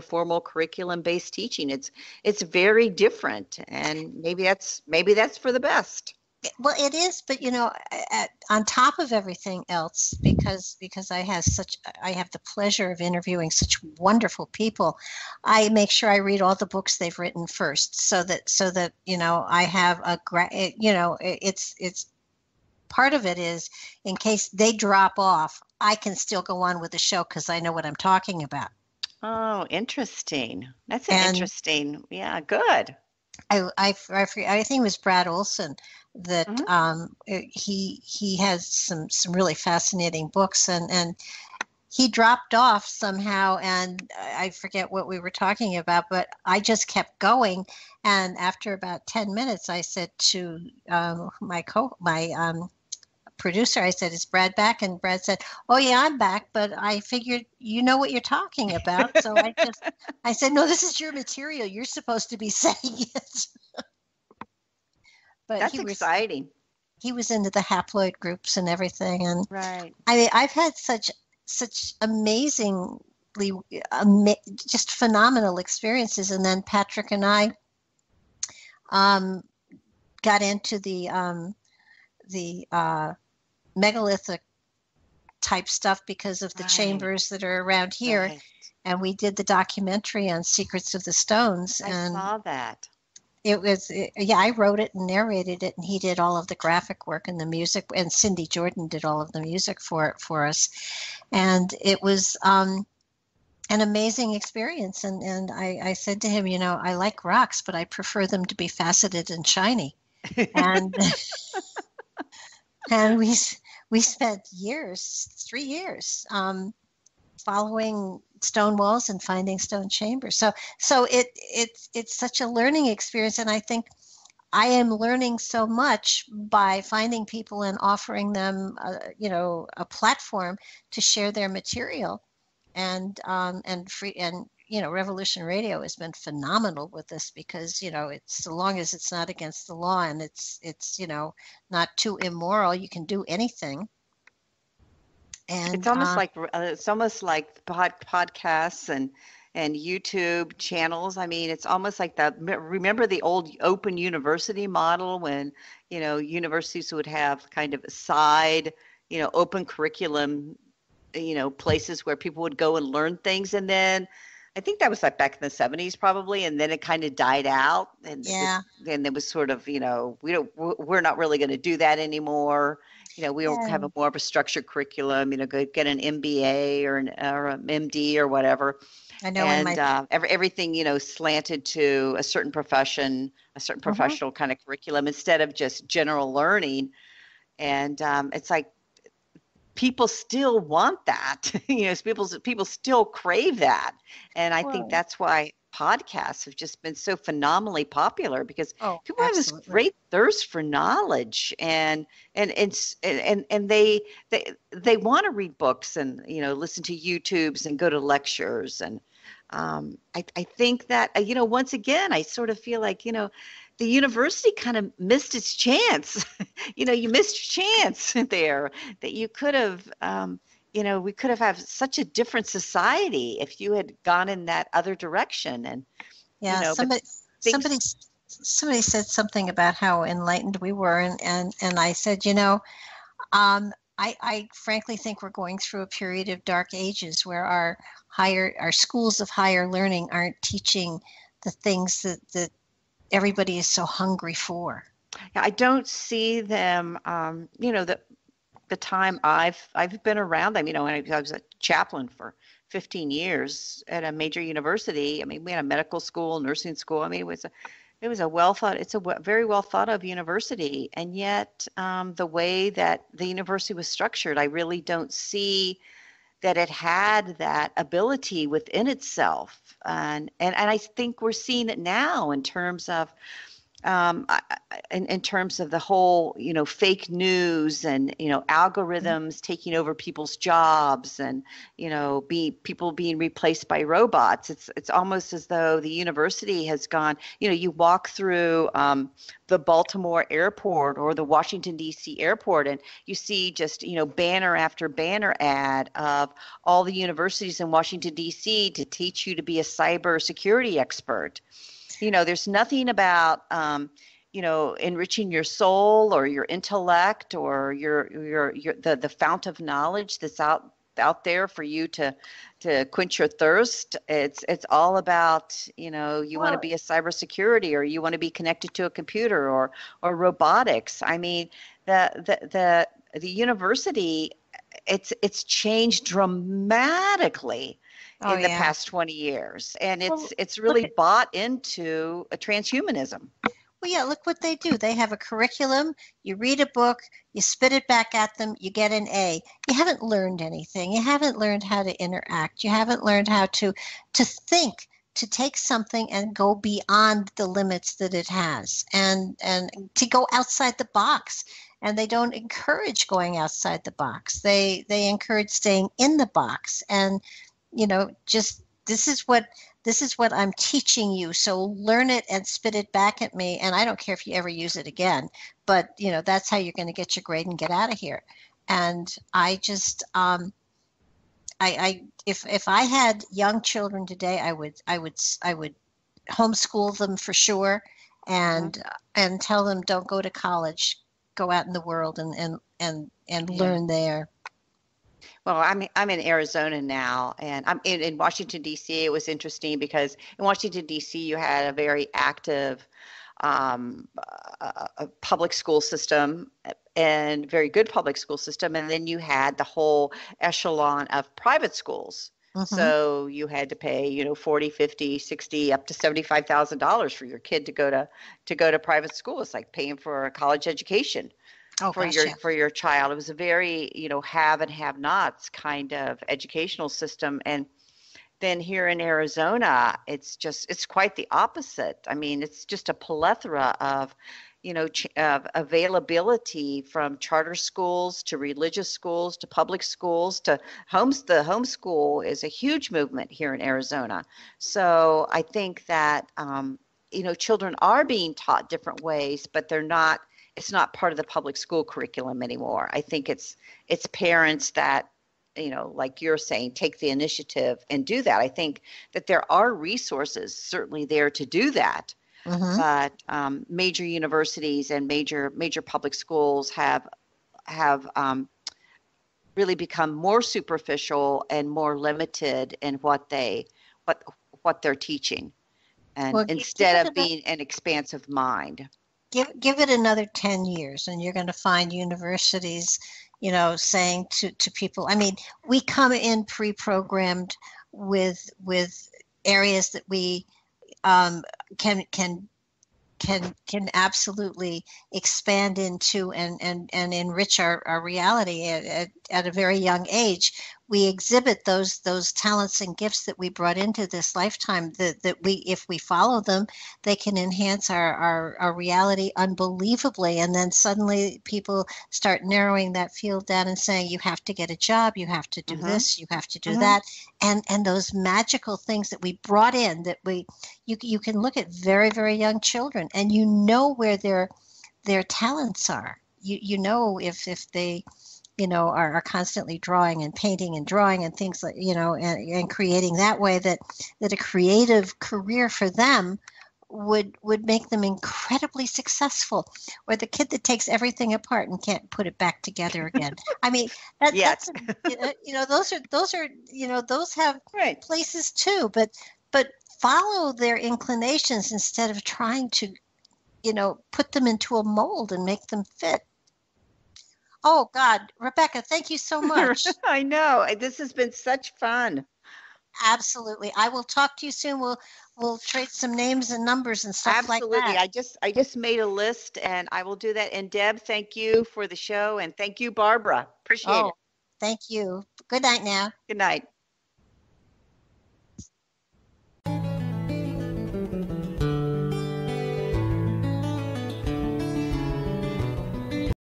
formal curriculum based teaching. It's very different, and maybe that's for the best. Well, it is, but on top of everything else, because I have the pleasure of interviewing such wonderful people, I make sure I read all the books they've written first, so that I have it's part of it is in case they drop off, I can still go on with the show because I know what I'm talking about. Oh, interesting. That's interesting. Yeah, good. I think it was Brad Olson that he has some really fascinating books, and he dropped off somehow, and I forget what we were talking about, but I just kept going. And after about 10 minutes, I said to my producer, I said, "Is Brad back?" And Brad said, "Oh yeah, I'm back, but I figured you know what you're talking about." So I said, "No, this is your material. You're supposed to be saying it." But that's exciting. He was into the haploid groups and everything, and right. I mean, I've had such amazingly just phenomenal experiences. And then Patrick and I got into the megalithic type stuff because of the chambers that are around here. Right. And we did the documentary on Secrets of the Stones. I saw that. I wrote it and narrated it, and he did all of the graphic work and the music, and Cindy Jordan did all of the music for us. And it was an amazing experience. And I said to him, I like rocks, but I prefer them to be faceted and shiny. And and we spent 3 years, following stone walls and finding stone chambers. So it's such a learning experience, and I think I am learning so much by finding people and offering them, a platform to share their material, and Revolution Radio has been phenomenal with this because it's, so long as it's not against the law and it's not too immoral, you can do anything. And it's almost like podcasts and YouTube channels. I mean, it's almost like that. Remember the old open university model when, universities would have kind of a side, open curriculum, places where people would go and learn things. And then I think that was like back in the 70s probably. And then it kind of died out. And then there was sort of, we're not really going to do that anymore. We don't have more of a structured curriculum, go get an MBA or an MD or whatever. I know. And everything, slanted to a certain profession, a certain professional kind of curriculum instead of just general learning. And it's like people still want that. People still crave that. And I think that's why podcasts have just been so phenomenally popular because Oh, people have this absolutely. great thirst for knowledge, and they want to read books and listen to YouTubes and go to lectures. And I think that once again I sort of feel like the university kind of missed its chance. You missed your chance there, that you could have we could have had such a different society if you had gone in that other direction. And Yeah, but somebody things. somebody said something about how enlightened we were, and I said, I frankly think we're going through a period of dark ages where our schools of higher learning aren't teaching the things that everybody is so hungry for. Yeah, I don't see them. The time I've been around them, when I was a chaplain for 15 years at a major university. I mean, we had a medical school, nursing school. I mean, it was a very well thought of university. And yet, the way that the university was structured, I really don't see that it had that ability within itself. And I think we're seeing it now in terms of in terms of the whole, fake news and, algorithms taking over people's jobs, and, people being replaced by robots. It's almost as though the university has gone, you walk through the Baltimore airport or the Washington, D.C. airport, and you see just, banner after banner ad of all the universities in Washington, D.C. to teach you to be a cybersecurity expert. There's nothing about, enriching your soul or your intellect or the fount of knowledge that's out there for you to quench your thirst. It's all about, you want to Well, be a cybersecurity, or you want to be connected to a computer, or robotics. I mean, the university, it's changed dramatically oh in the yeah. past 20 years, and Well, it's look really at bought into a transhumanism. Well, yeah, look what they do. They have a curriculum. You read a book, you spit it back at them, you get an A. You haven't learned anything. You haven't learned how to interact. You haven't learned how to think, to take something and go beyond the limits that it has, and to go outside the box. And they don't encourage going outside the box. They encourage staying in the box. And just this is what I'm teaching you. So learn it and spit it back at me. And I don't care if you ever use it again, but that's how you're going to get your grade and get out of here. And I just, if I had young children today, I would homeschool them for sure, Hmm. and tell them don't go to college, go out in the world and Yeah. learn there. Well, I'm in Arizona now, and I'm in Washington, D.C. It was interesting because in Washington, D.C., you had a very active a public school system, and very good public school system. And then you had the whole echelon of private schools. Hmm. So you had to pay, 40, 50, 60, up to $75,000 for your kid to go to private school. It's like paying for a college education Oh for gosh, your yeah. for your child. It was a very, have and have nots kind of educational system. And then here in Arizona, it's quite the opposite. I mean, it's just a plethora of, of availability, from charter schools to religious schools to public schools to homes. The homeschool is a huge movement here in Arizona. So I think that, children are being taught different ways, but it's not part of the public school curriculum anymore. I think it's parents that, like you're saying, take the initiative and do that. I think that there are resources certainly there to do that, Hmm. but major universities and major public schools have really become more superficial and more limited in what they're teaching, and Well, give instead it of another being an expansive mind. give it another 10 years, and you're going to find universities, saying to people, I mean, we come in pre-programmed with areas that we um, can absolutely expand into and enrich our reality at a very young age. we exhibit those talents and gifts that we brought into this lifetime, that we, if we follow them, they can enhance our reality unbelievably. And then suddenly people start narrowing that field down and saying, you have to get a job, you have to do this, you have to do that. And those magical things that we brought in, that you can look at very, very young children, and you know where their talents are. You know, if they, you know, are constantly drawing and painting and drawing and things like, you know, and creating that way, that a creative career for them would make them incredibly successful. Or the kid that takes everything apart and can't put it back together again. I mean, Yes. that's you know, those are, you know, those have Right. places too, but follow their inclinations instead of trying to, you know, put them into a mold and make them fit. Oh God, Rebecca, thank you so much. I know. This has been such fun. Absolutely. I will talk to you soon. We'll trade some names and numbers and stuff like Absolutely. that. I just made a list, and I will do that. And Deb, thank you for the show, and thank you, Barbara. Appreciate it. Oh, thank you. Good night now. Good night.